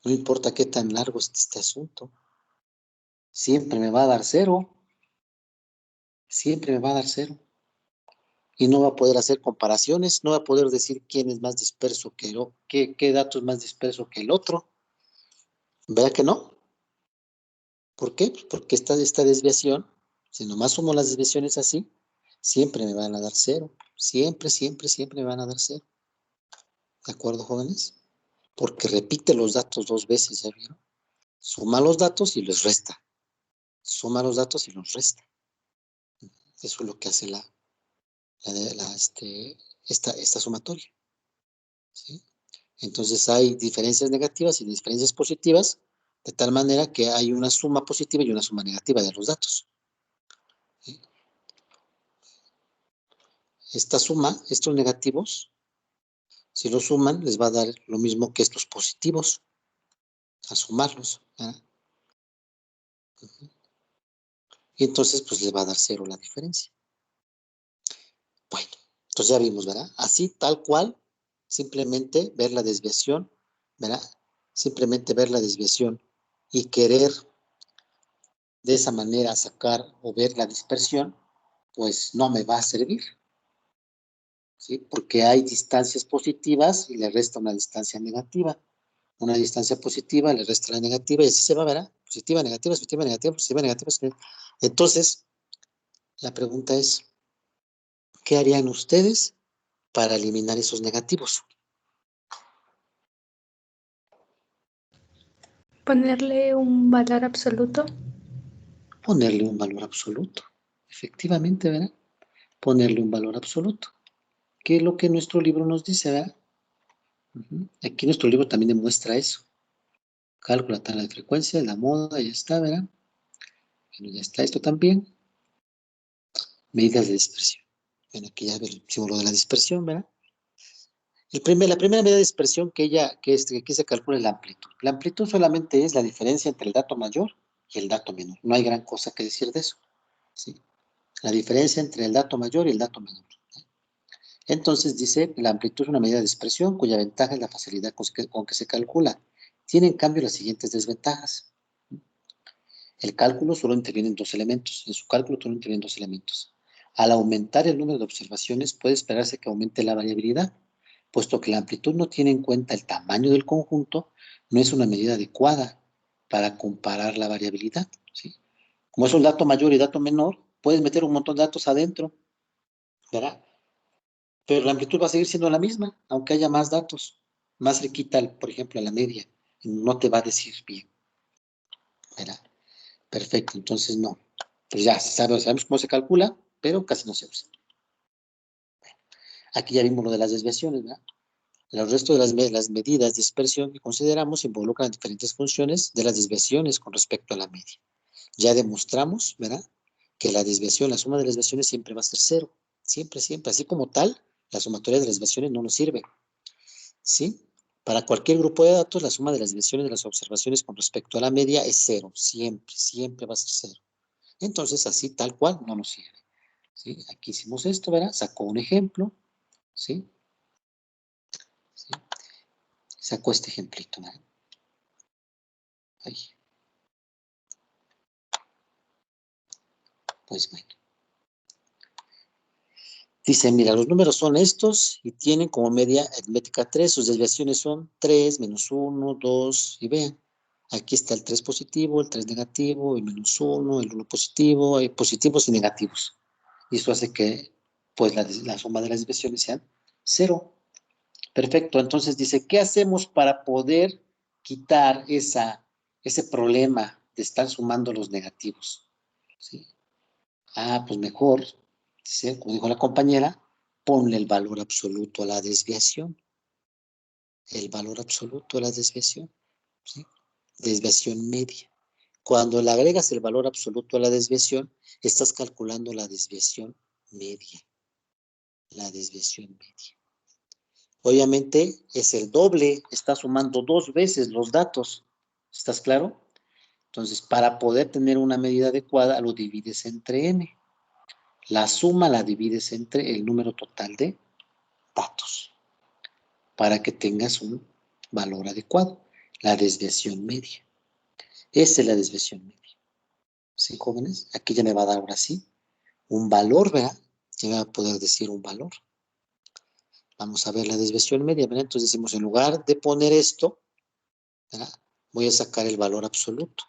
S1: No importa qué tan largo esté este asunto. Siempre me va a dar 0. Siempre me va a dar 0. Y no va a poder hacer comparaciones, no va a poder decir quién es más disperso que qué dato es más disperso que el otro. ¿Verdad que no? ¿Por qué? Pues porque esta desviación, si nomás sumo las desviaciones así, siempre me van a dar 0. Siempre, siempre, siempre me van a dar 0. ¿De acuerdo, jóvenes? Porque repite los datos 2 veces, ¿ya vieron? Suma los datos y los resta. Suma los datos y los resta. Eso es lo que hace esta sumatoria. ¿Sí? Entonces hay diferencias negativas y diferencias positivas, de tal manera que hay una suma positiva y una suma negativa de los datos. ¿Sí? Esta suma, estos negativos, si los suman, les va a dar lo mismo que estos positivos, a sumarlos. ¿Verdad? Y entonces, pues les va a dar 0 la diferencia. Bueno, entonces ya vimos, ¿verdad? Así, tal cual, simplemente ver la desviación, ¿verdad? Simplemente ver la desviación y querer de esa manera sacar o ver la dispersión, pues no me va a servir, ¿sí? Porque hay distancias positivas y le resta una distancia negativa. Una distancia positiva le resta la negativa y así se va, ¿verdad? Positiva, negativa, positiva, negativa, positiva, negativa, positiva. Entonces, la pregunta es, ¿qué harían ustedes para eliminar esos negativos?
S4: Ponerle un valor absoluto.
S1: Ponerle un valor absoluto. Efectivamente, ¿verdad? Ponerle un valor absoluto. ¿Qué es lo que nuestro libro nos dice, verdad? Aquí nuestro libro también demuestra eso. Cálculo la tabla de frecuencia, la moda, ya está, ¿verdad? Bueno, ya está esto también. Medidas de dispersión. Bueno, aquí ya vimos lo de la dispersión, ¿verdad? La primera medida de dispersión que aquí se calcula es la amplitud. La amplitud solamente es la diferencia entre el dato mayor y el dato menor. No hay gran cosa que decir de eso, ¿sí? La diferencia entre el dato mayor y el dato menor. Entonces dice, la amplitud es una medida de expresión cuya ventaja es la facilidad con que se calcula. Tiene en cambio las siguientes desventajas. El cálculo solo interviene en dos elementos. En su cálculo solo intervienen dos elementos. Al aumentar el número de observaciones, puede esperarse que aumente la variabilidad, puesto que la amplitud no tiene en cuenta el tamaño del conjunto, no es una medida adecuada para comparar la variabilidad, ¿sí? Como es un dato mayor y dato menor, puedes meter un montón de datos adentro, ¿verdad? Pero la amplitud va a seguir siendo la misma, aunque haya más datos, más cerquita, por ejemplo, a la media. No te va a decir bien, ¿verdad? Perfecto, entonces no. Pues ya sabemos cómo se calcula, pero casi no se usa. Aquí ya vimos lo de las desviaciones, ¿verdad? El resto de las medidas de dispersión que consideramos involucran diferentes funciones de las desviaciones con respecto a la media. Ya demostramos, ¿verdad?, que la desviación, la suma de las desviaciones siempre va a ser cero. Siempre, siempre. Así como tal, la sumatoria de las desviaciones no nos sirve, ¿sí? Para cualquier grupo de datos, la suma de las desviaciones de las observaciones con respecto a la media es cero. Siempre, siempre va a ser cero. Entonces, así tal cual no nos sirve, ¿sí? Aquí hicimos esto, ¿verdad? Sacó un ejemplo, ¿sí? ¿Sí? Sacó este ejemplito, ¿verdad? Ahí. Pues bueno. Dice, mira, los números son estos y tienen como media aritmética 3. Sus desviaciones son 3, menos 1, 2, y vean. Aquí está el 3 positivo, el 3 negativo, el menos 1, el 1 positivo, hay positivos y negativos. Y eso hace que, pues, la suma de las desviaciones sean 0. Perfecto, entonces dice, ¿qué hacemos para poder quitar ese problema de estar sumando los negativos? ¿Sí? Pues mejor, dice, como dijo la compañera, ponle el valor absoluto a la desviación. El valor absoluto a la desviación, ¿sí? Desviación media. Cuando le agregas el valor absoluto a la desviación, estás calculando la desviación media. La desviación media. Obviamente es el doble, está sumando 2 veces los datos. ¿Estás claro? Entonces, para poder tener una medida adecuada, lo divides entre n. La suma la divides entre el número total de datos para que tengas un valor adecuado. La desviación media. Esta es la desviación media. ¿Sí, jóvenes? Aquí ya me va a dar ahora sí un valor, ¿verdad? Ya me va a poder decir un valor. Vamos a ver la desviación media, ¿verdad? Entonces decimos, en lugar de poner esto, ¿verdad?, voy a sacar el valor absoluto.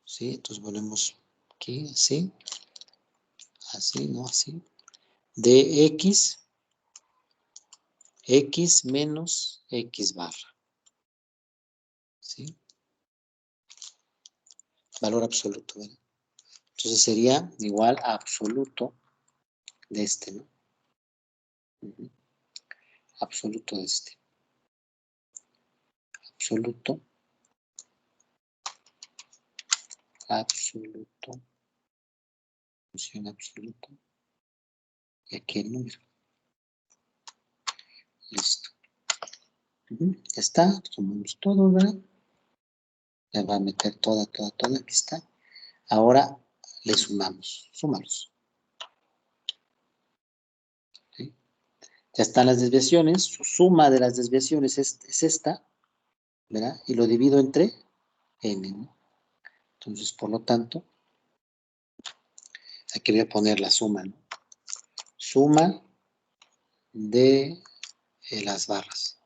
S1: ¿Sí? Entonces ponemos aquí, así. Así, ¿no? Así. De x menos x barra. ¿Sí? Valor absoluto, ¿verdad? Entonces sería igual a absoluto de este, ¿no? Absoluto de este. Absoluto. Absoluto. Función absoluto. Y aquí el número. Listo. Ya está. Sumamos todo, ¿verdad? Le va a meter toda. Aquí está. Ahora le sumamos. Súmalos. ¿Sí? Ya están las desviaciones. Su suma de las desviaciones es esta, ¿verdad? Y lo divido entre n, ¿no? Entonces, por lo tanto, aquí voy a poner la suma, ¿no? Suma de las barras.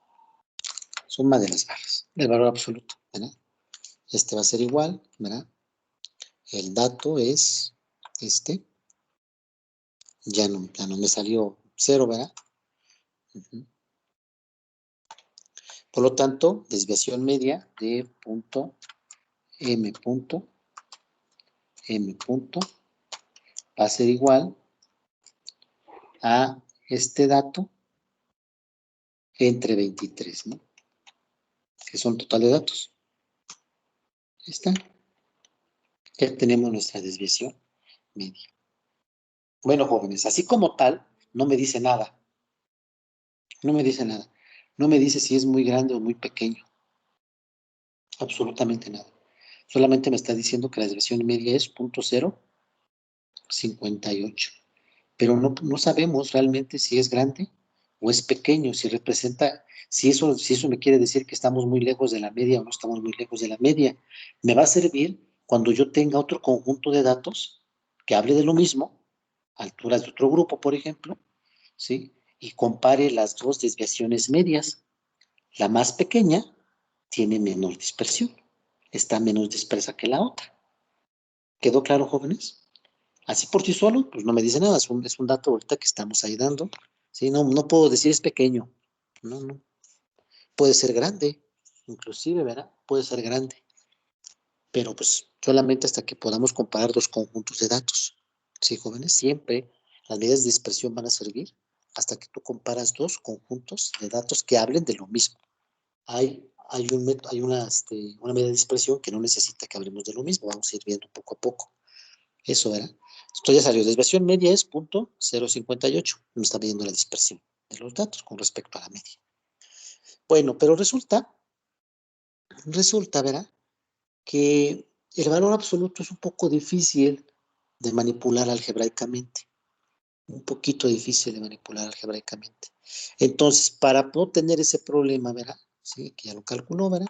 S1: Suma de las barras. El valor absoluto, ¿verdad? Este va a ser igual, ¿verdad? El dato es este. Ya no me salió 0, ¿verdad? Por lo tanto, desviación media de punto m punto va a ser igual a este dato entre 23, ¿no? Que son total de datos. Ahí está. Ya tenemos nuestra desviación media. Bueno, jóvenes, así como tal, no me dice nada. No me dice nada. No me dice si es muy grande o muy pequeño. Absolutamente nada. Solamente me está diciendo que la desviación media es 0.058. Pero no sabemos realmente si es grande o es pequeño, si representa, si eso me quiere decir que estamos muy lejos de la media o no estamos muy lejos de la media. Me va a servir cuando yo tenga otro conjunto de datos que hable de lo mismo, alturas de otro grupo, por ejemplo, ¿sí? Y compare las dos desviaciones medias. La más pequeña tiene menor dispersión, está menos dispersa que la otra. ¿Quedó claro, jóvenes? Así por sí solo, pues no me dice nada, es un dato ahorita que estamos ahí dando. ¿Sí? No puedo decir es pequeño. No. Puede ser grande, inclusive, ¿verdad? Puede ser grande. Pero pues solamente hasta que podamos comparar dos conjuntos de datos. ¿Sí, jóvenes? Siempre las medidas de dispersión van a servir hasta que tú comparas dos conjuntos de datos que hablen de lo mismo. Hay una medida de dispersión que no necesita que hablemos de lo mismo. Vamos a ir viendo poco a poco. Eso, ¿verdad? Esto ya salió. Desviación media es 0.058. Me está midiendo la dispersión de los datos con respecto a la media. Bueno, pero resulta, ¿verdad? Que el valor absoluto es un poco difícil de manipular algebraicamente. Un poquito difícil de manipular algebraicamente. Entonces, para no tener ese problema, ¿verdad? Sí, que ya lo calculó, ¿verdad?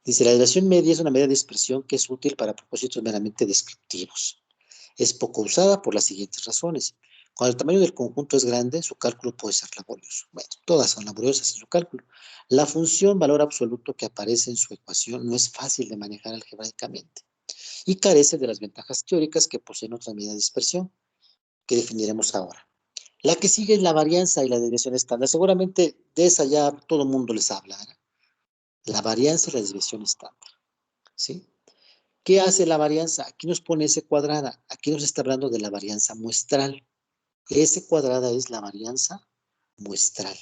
S1: Dice, la desviación media es una medida de dispersión que es útil para propósitos meramente descriptivos. Es poco usada por las siguientes razones. Cuando el tamaño del conjunto es grande, su cálculo puede ser laborioso. Bueno, todas son laboriosas en su cálculo. La función valor absoluto que aparece en su ecuación no es fácil de manejar algebraicamente y carece de las ventajas teóricas que poseen otras medidas de dispersión, que definiremos ahora. La que sigue es la varianza y la desviación estándar. Seguramente de esa ya todo el mundo les habla, ¿verdad? La varianza y la desviación estándar, ¿sí? ¿Qué hace la varianza? Aquí nos pone S cuadrada. Aquí nos está hablando de la varianza muestral. S cuadrada es la varianza muestral.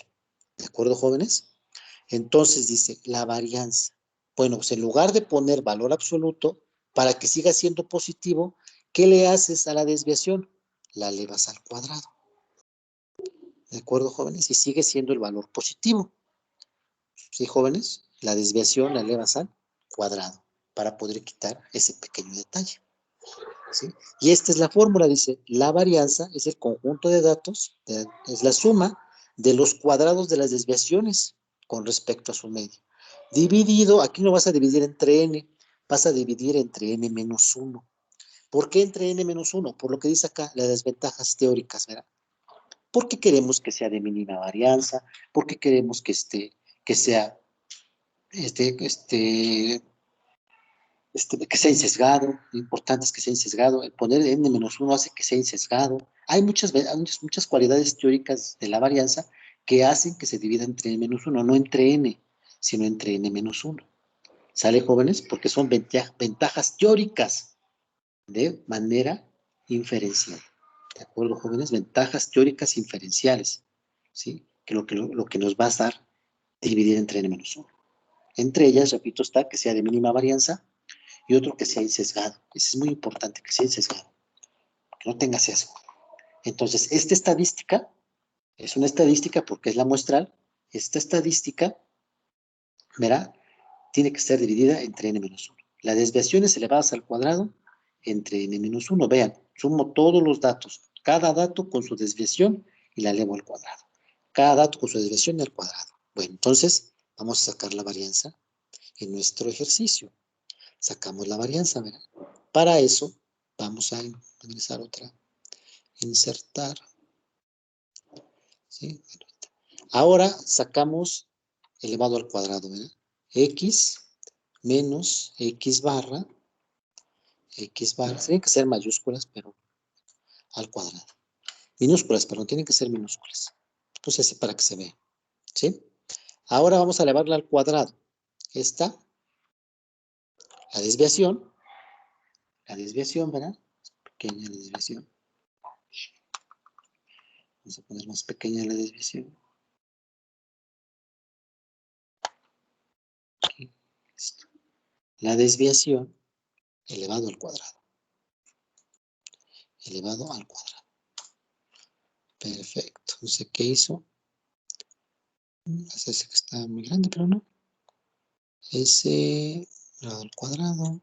S1: ¿De acuerdo, jóvenes? Entonces dice la varianza. Bueno, pues en lugar de poner valor absoluto, para que siga siendo positivo, ¿qué le haces a la desviación? La elevas al cuadrado. ¿De acuerdo, jóvenes? Y sigue siendo el valor positivo. ¿Sí, jóvenes? La desviación la elevas al cuadrado para poder quitar ese pequeño detalle. ¿Sí? Y esta es la fórmula, dice, la varianza es el conjunto de datos, es la suma de los cuadrados de las desviaciones con respecto a su media. Dividido, aquí no vas a dividir entre n, vas a dividir entre n menos 1. ¿Por qué entre n menos 1? Por lo que dice acá, las desventajas teóricas, ¿verdad? Porque queremos que sea de mínima varianza, porque queremos que sea que sea insesgado, lo importante es que sea insesgado, el poner n-1 hace que sea insesgado. Hay muchas cualidades teóricas de la varianza que hacen que se divida entre n-1, no entre n, sino entre n-1. ¿Sale, jóvenes? Porque son ventajas teóricas de manera inferencial. ¿De acuerdo, jóvenes? Ventajas teóricas inferenciales, ¿sí? Que lo que nos va a dar dividir entre n-1. Entre ellas, repito, está que sea de mínima varianza, y otro que sea insesgado. Eso es muy importante, que sea insesgado, que no tenga sesgo. Entonces, esta estadística es una estadística porque es la muestral. Esta estadística, verá, tiene que ser dividida entre n-1. Las desviaciones elevadas al cuadrado entre n-1. Vean, sumo todos los datos, cada dato con su desviación y la elevo al cuadrado. Cada dato con su desviación y al cuadrado. Bueno, entonces, vamos a sacar la varianza en nuestro ejercicio. Sacamos la varianza, ¿verdad? Para eso, vamos a ingresar otra. Insertar. ¿Sí? Ahora sacamos elevado al cuadrado, ¿verdad? X menos X barra. Tienen que ser mayúsculas, pero al cuadrado. Minúsculas, pero no tienen que ser minúsculas. Entonces, así para que se vea. ¿Sí? Ahora vamos a elevarla al cuadrado. Esta, la desviación, ¿verdad? Pequeña la desviación. Vamos a poner más pequeña la desviación. Aquí, listo. La desviación elevado al cuadrado. Elevado al cuadrado. Perfecto. No sé qué hizo. Parece que está muy grande, pero no. S elevado al cuadrado.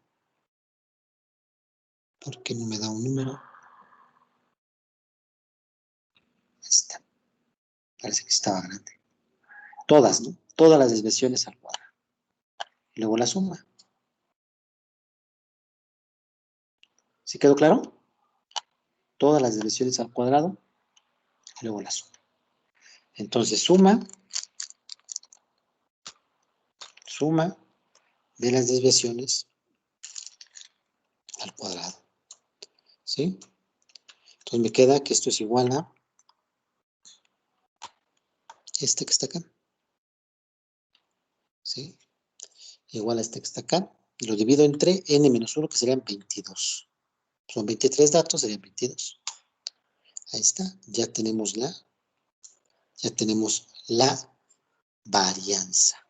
S1: ¿Por qué no me da un número? Ahí está. Parece que estaba grande. Todas, ¿no? Todas las desviaciones al cuadrado. Y luego la suma. ¿Sí quedó claro? Todas las desviaciones al cuadrado. Y luego la suma. Entonces, suma de las desviaciones al cuadrado. ¿Sí? Entonces me queda que esto es igual a este que está acá. ¿Sí? Igual a este que está acá. Y lo divido entre n-1, que serían 22. Son 23 datos, serían 22. Ahí está. Ya tenemos la varianza.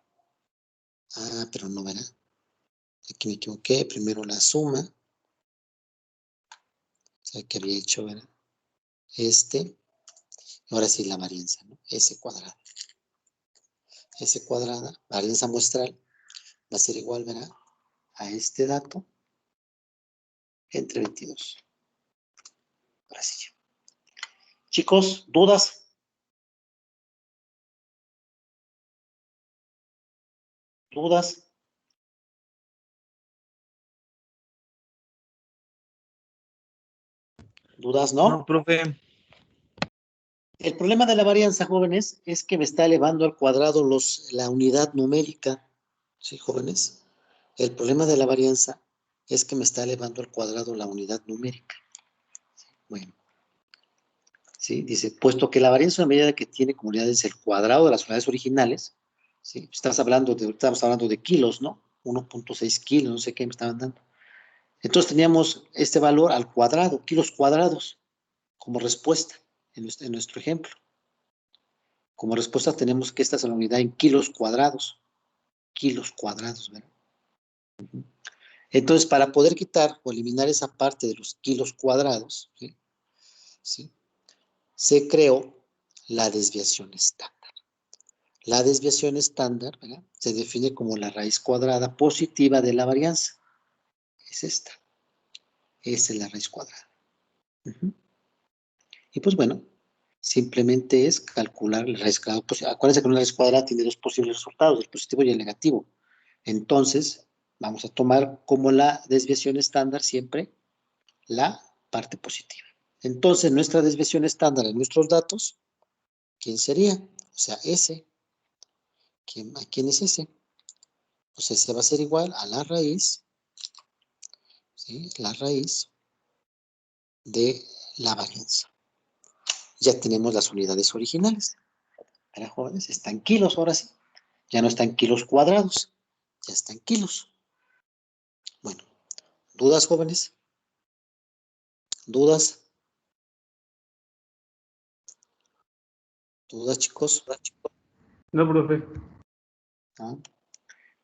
S1: Ah, pero no, ¿verdad? Aquí me equivoqué. Primero la suma. O sea, que había hecho, ¿verdad? Ahora sí la varianza, ¿no? S cuadrada. S cuadrada, varianza muestral, va a ser igual, ¿verdad? A este dato entre 22. Ahora sí. Chicos, ¿dudas? ¿Dudas? ¿Dudas, no?
S2: No, profe.
S1: El problema de la varianza, jóvenes, es que me está elevando al cuadrado la unidad numérica. ¿Sí, jóvenes? El problema de la varianza es que me está elevando al cuadrado la unidad numérica. Bueno. ¿Sí? Dice, puesto que la varianza es una medida que tiene como unidades el cuadrado de las unidades originales, ¿sí? Estamos hablando de kilos, ¿no? 1.6 kilos, no sé qué me estaban dando. Entonces teníamos este valor al cuadrado, kilos cuadrados, como respuesta en nuestro ejemplo. Como respuesta tenemos que esta es la unidad en kilos cuadrados, ¿verdad? Entonces, para poder quitar o eliminar esa parte de los kilos cuadrados, ¿sí? ¿Sí? Se creó la desviación estándar. La desviación estándar, ¿verdad? Se define como la raíz cuadrada positiva de la varianza. Es esta. Esa es la raíz cuadrada. Y pues bueno, simplemente es calcular la raíz cuadrada positiva. Acuérdense que una raíz cuadrada tiene dos posibles resultados, el positivo y el negativo. Entonces, vamos a tomar como la desviación estándar siempre la parte positiva. Entonces, nuestra desviación estándar en nuestros datos, ¿quién sería? O sea, S. ¿A quién es S? Pues S va a ser igual a la raíz, ¿sí? La raíz de la varianza. Ya tenemos las unidades originales. Ahora, jóvenes, está en kilos ahora sí. Ya no está en kilos cuadrados, ya está en kilos. Bueno, ¿dudas, jóvenes? ¿Dudas? ¿Dudas, chicos?
S3: No, profe.
S1: ¿Ah?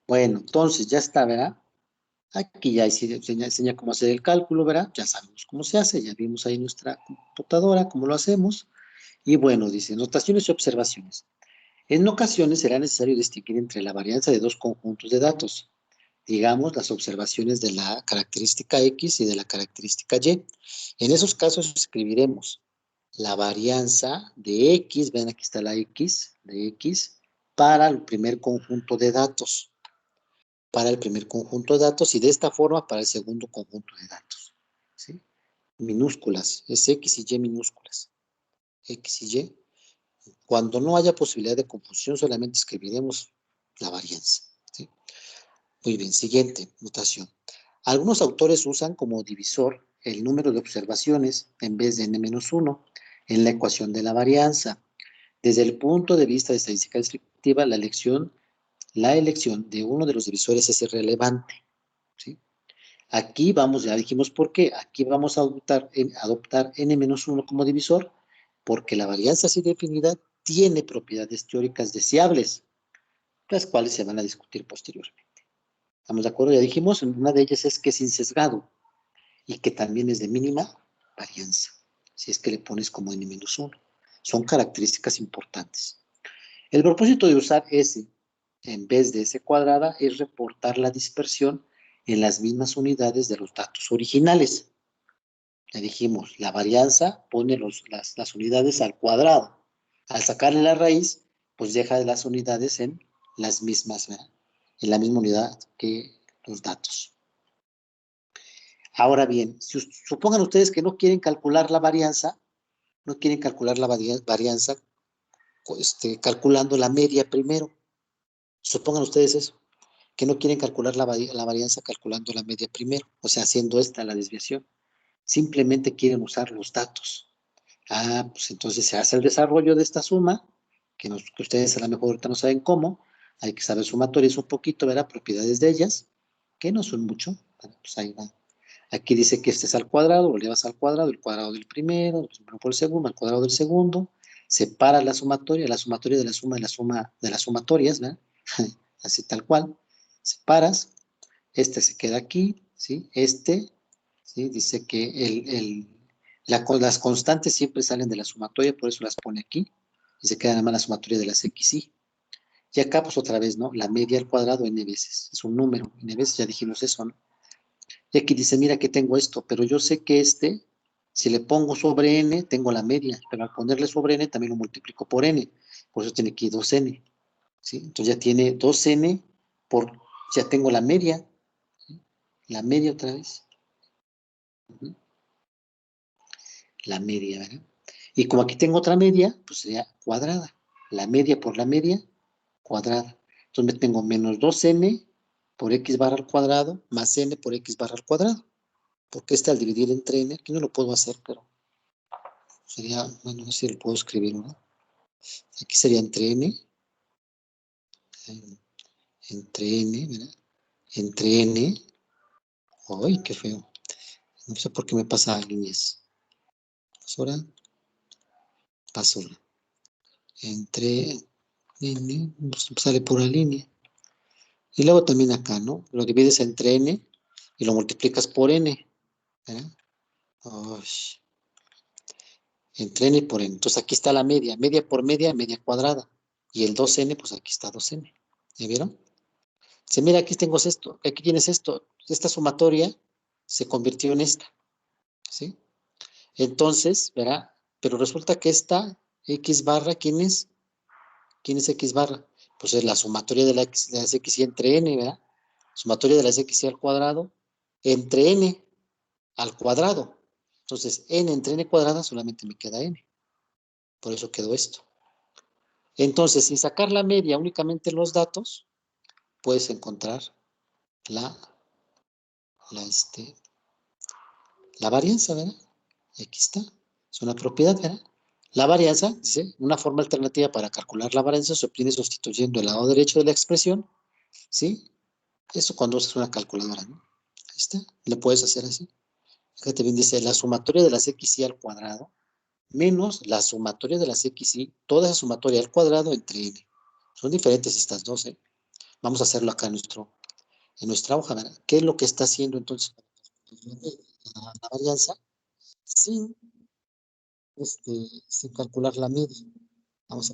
S1: Bueno, entonces ya está, ¿verdad? Aquí ya enseña cómo hacer el cálculo, ¿verdad? Ya sabemos cómo se hace, ya vimos ahí nuestra computadora, cómo lo hacemos. Y bueno, dice, notaciones y observaciones. En ocasiones será necesario distinguir entre la varianza de dos conjuntos de datos, digamos, las observaciones de la característica X y de la característica Y. En esos casos escribiremos la varianza de X, ven aquí está la X, de X, para el primer conjunto de datos. Para el primer conjunto de datos y de esta forma para el segundo conjunto de datos. ¿Sí? Minúsculas, es X y Y minúsculas. X y Y. Cuando no haya posibilidad de confusión, solamente escribiremos la varianza. ¿Sí? Muy bien, siguiente notación. Algunos autores usan como divisor el número de observaciones en vez de n-1 en la ecuación de la varianza. Desde el punto de vista de estadística descriptiva, la elección de uno de los divisores es irrelevante. ¿Sí? Aquí vamos, ya dijimos por qué, aquí vamos a adoptar n-1 como divisor, porque la varianza así definida tiene propiedades teóricas deseables, las cuales se van a discutir posteriormente. ¿Estamos de acuerdo? Ya dijimos, una de ellas es que es insesgado y que también es de mínima varianza, si es que le pones como n-1. Son características importantes. El propósito de usar S en vez de S cuadrada es reportar la dispersión en las mismas unidades de los datos originales. Ya dijimos, la varianza pone las unidades al cuadrado. Al sacarle la raíz, pues deja las unidades en las mismas, ¿verdad? En la misma unidad que los datos. Ahora bien, si supongan ustedes que no quieren calcular la varianza, varianza calculando la media primero. Supongan ustedes eso, que no quieren calcular la varianza calculando la media primero, o sea, haciendo esta la desviación. Simplemente quieren usar los datos. Pues entonces se hace el desarrollo de esta suma, que ustedes a lo mejor ahorita no saben cómo, hay que saber sumatorias un poquito, ¿verdad? Propiedades de ellas, que no son mucho, pues ahí va. Aquí dice que este es al cuadrado, lo llevas al cuadrado, el cuadrado del primero, el primero por el segundo, al cuadrado del segundo, separas la sumatoria de la suma de las sumatorias, ¿verdad? Así tal cual, separas, este se queda aquí, ¿sí? ¿Sí? Dice que las constantes siempre salen de la sumatoria, por eso las pone aquí, y se queda nada más la sumatoria de las x, y. Y acá, pues otra vez, ¿no? La media al cuadrado n veces, es un número, n veces, ya dijimos eso, ¿no? Y aquí dice, mira que tengo esto, pero yo sé que si le pongo sobre n, tengo la media, pero al ponerle sobre n, también lo multiplico por n, por eso tiene aquí 2n, ¿sí? Entonces ya tiene 2n ya tengo la media, ¿sí? La media otra vez. La media, ¿verdad? Y como aquí tengo otra media, pues sería cuadrada. La media por la media, cuadrada. Entonces me tengo menos 2n por x barra al cuadrado, más n por x barra al cuadrado. Porque al dividir entre n, aquí no lo puedo hacer, pero sería, bueno, no sé si lo puedo escribir, ¿no? Aquí sería entre n, ¿verdad? Entre n, ¡ay, qué feo! No sé por qué me pasa líneas. Basura. Entre n, pues sale pura línea. Y luego también acá, ¿no? Lo divides entre n y lo multiplicas por n, ¿verdad? Uy. Entre n por n. Entonces aquí está la media. Media por media, media cuadrada. Y el 2n, pues aquí está 2n. ¿Ya vieron? Dice, mira, aquí tengo esto. Aquí tienes esto. Esta sumatoria se convirtió en esta. ¿Sí? Entonces, ¿verdad? Pero resulta que esta x barra, ¿quién es? ¿Quién es x barra? Pues es la sumatoria de las x y entre n, ¿verdad? Sumatoria de las x y al cuadrado entre n al cuadrado. Entonces, n entre n cuadrada solamente me queda n. Por eso quedó esto. Entonces, sin sacar la media, únicamente los datos, puedes encontrar la varianza, ¿verdad? Aquí está. Es una propiedad, ¿verdad? La varianza, dice, una forma alternativa para calcular la varianza se obtiene sustituyendo el lado derecho de la expresión, ¿sí? Eso cuando usas una calculadora, ¿no? Ahí está. Lo puedes hacer así. Fíjate bien, dice, la sumatoria de las x y al cuadrado menos la sumatoria de las x y, toda esa sumatoria al cuadrado entre n. Son diferentes estas dos, ¿eh? Vamos a hacerlo acá en nuestra hoja, ¿verdad? ¿Qué es lo que está haciendo entonces la varianza sin calcular la media? Vamos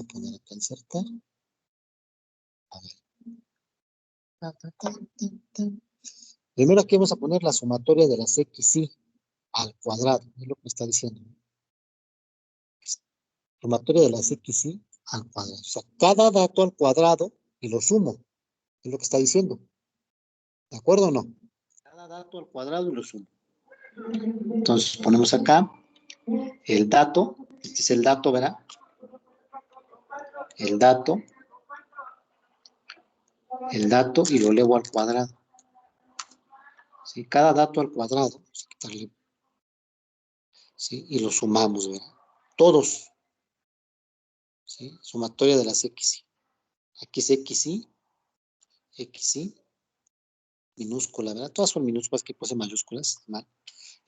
S1: a poner acá insertar. A ver. Primero aquí vamos a poner la sumatoria de las x y al cuadrado, es lo que está diciendo. Sumatoria de las x y al cuadrado. O sea, cada dato al cuadrado y lo sumo, es lo que está diciendo. ¿De acuerdo o no? Cada dato al cuadrado y lo sumo. Entonces ponemos acá el dato, este es el dato, ¿verdad? El dato y lo elevo al cuadrado. ¿Sí? Cada dato al cuadrado, vamos a quitarle, ¿sí? Y lo sumamos, ¿verdad? Todos, ¿sí? Sumatoria de las x. Aquí es x minúscula, ¿verdad? Todas son minúsculas, que puse mayúsculas, mal.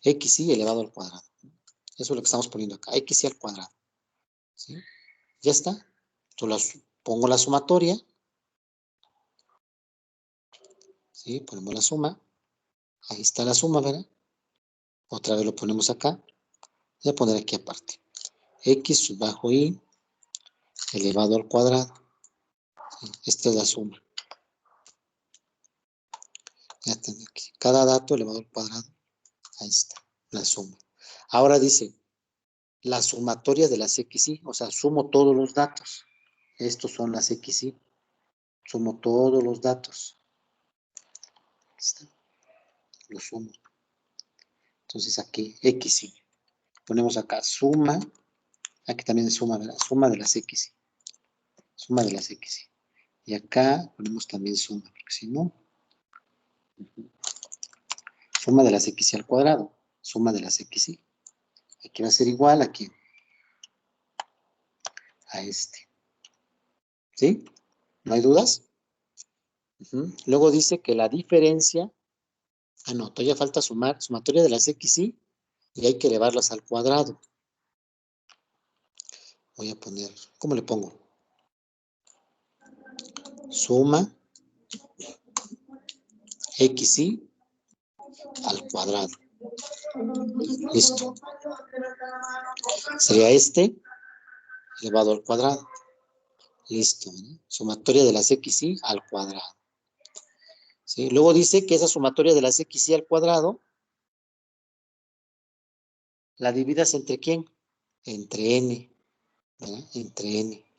S1: X elevado al cuadrado. Eso es lo que estamos poniendo acá, x al cuadrado. ¿Sí? Ya está. Entonces pongo la sumatoria. ¿Sí? Ponemos la suma. Ahí está la suma, ¿verdad? Otra vez lo ponemos acá. Voy a poner aquí aparte. X bajo y elevado al cuadrado. ¿Sí? Esta es la suma. Ya tengo aquí. Cada dato elevado al cuadrado. Ahí está, la suma. Ahora dice, la sumatoria de las XY, o sea, sumo todos los datos. Estos son las XY. Sumo todos los datos. Ahí está. Lo sumo. Entonces aquí, XY. Ponemos acá suma. Aquí también suma, ¿verdad? Suma de las XY. Suma de las XY. Y acá ponemos también suma, porque si no, suma de las XY al cuadrado. Suma de las XY. Aquí va a ser igual a quién. A este. ¿Sí? ¿No hay dudas? Luego dice que la diferencia, no, todavía falta sumar, sumatoria de las XY y hay que elevarlas al cuadrado. Voy a poner, ¿cómo le pongo? Suma XY al cuadrado. Listo. Sería este elevado al cuadrado. Listo, ¿no? Sumatoria de las XY al cuadrado. ¿Sí? Luego dice que esa sumatoria de las XY al cuadrado la dividas entre ¿quién? Entre n. ¿Verdad? Entre n.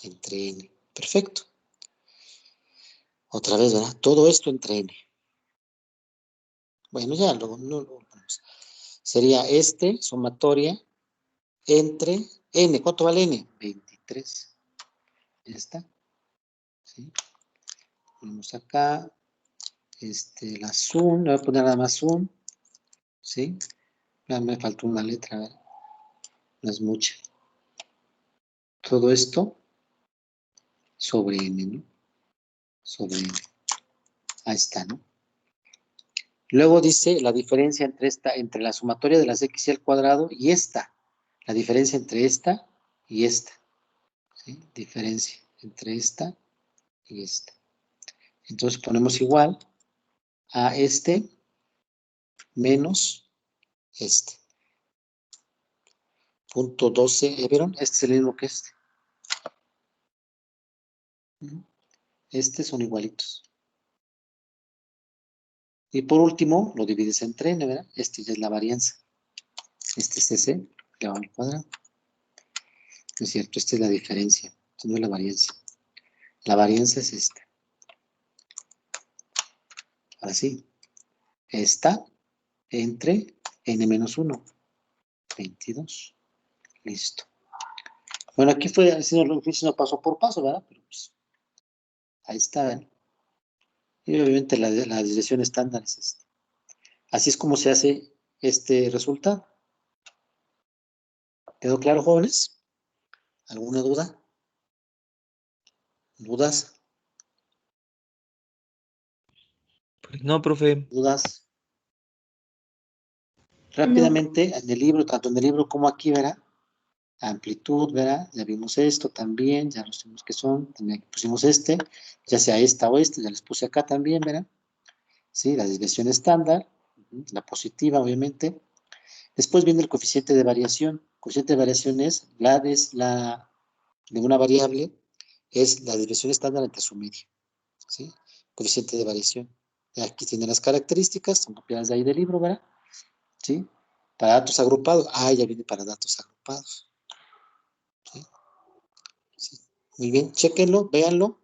S1: Entre n. Perfecto. Otra vez, ¿verdad? Todo esto entre n. Bueno, ya luego no lo ponemos. Sería este, sumatoria, entre n. ¿Cuánto vale n? 23. Ya está. ¿Sí? Ponemos acá. La sum, le voy a poner nada más sum. ¿Sí? Ya me faltó una letra, ¿verdad? No es mucha. Todo esto sobre n, ¿no? Sobre n. Ahí está, ¿no? Luego dice la diferencia entre la sumatoria de las XY al cuadrado y esta. La diferencia entre esta y esta. ¿Sí? Diferencia entre esta y esta. Entonces ponemos igual a este menos este. Punto 12, ¿vieron? Este es el mismo que este. Estos son igualitos. Y por último, lo divides entre n, ¿verdad? Este ya es la varianza. Este es ese, elevado al cuadrado. ¿No es cierto? Esta es la diferencia. Esta no es la varianza. La varianza es esta. Ahora sí. Esta entre n menos 1. 22. Listo. Bueno, aquí fue haciendo el paso por paso, ¿verdad? Pero pues, ahí está, ¿verdad? Y obviamente la desviación estándar es esta. Así es como se hace este resultado. ¿Quedó claro, jóvenes? ¿Alguna duda? ¿Dudas?
S2: Pues no, profe.
S1: ¿Dudas? Rápidamente, en el libro, tanto en el libro como aquí, ¿verdad? Amplitud, ¿verdad? Ya vimos esto también, ya nos vimos que son, también pusimos ya sea esta o ya les puse acá también, ¿verdad? Sí, la desviación estándar, la positiva, obviamente. Después viene el coeficiente de variación. El coeficiente de variación es de una variable, es la desviación estándar entre su media. ¿Sí? Coeficiente de variación. Aquí tienen las características, son copiadas de ahí del libro, ¿verdad? ¿Sí? Para datos agrupados, ya viene para datos agrupados. ¿Sí? Sí. Muy bien, chéquenlo, véanlo.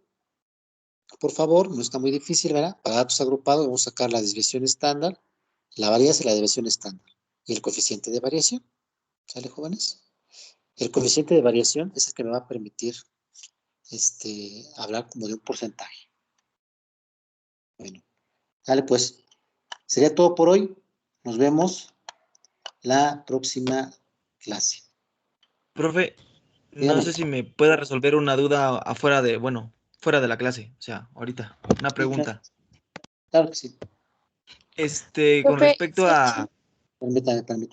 S1: Por favor, no está muy difícil, ¿verdad? Para datos agrupados vamos a sacar la desviación estándar, la varianza y la desviación estándar. Y el coeficiente de variación. ¿Sale, jóvenes? El coeficiente de variación es el que me va a permitir hablar como de un porcentaje. Bueno, dale pues. Sería todo por hoy. Nos vemos la próxima clase.
S2: Profe, no
S1: Dígame.
S2: sé si me pueda resolver una duda fuera de la clase. O sea, ahorita. Una
S1: Sí,
S2: pregunta.
S1: claro que sí.
S2: Con
S4: Profe,
S2: respecto a...
S1: Permítame.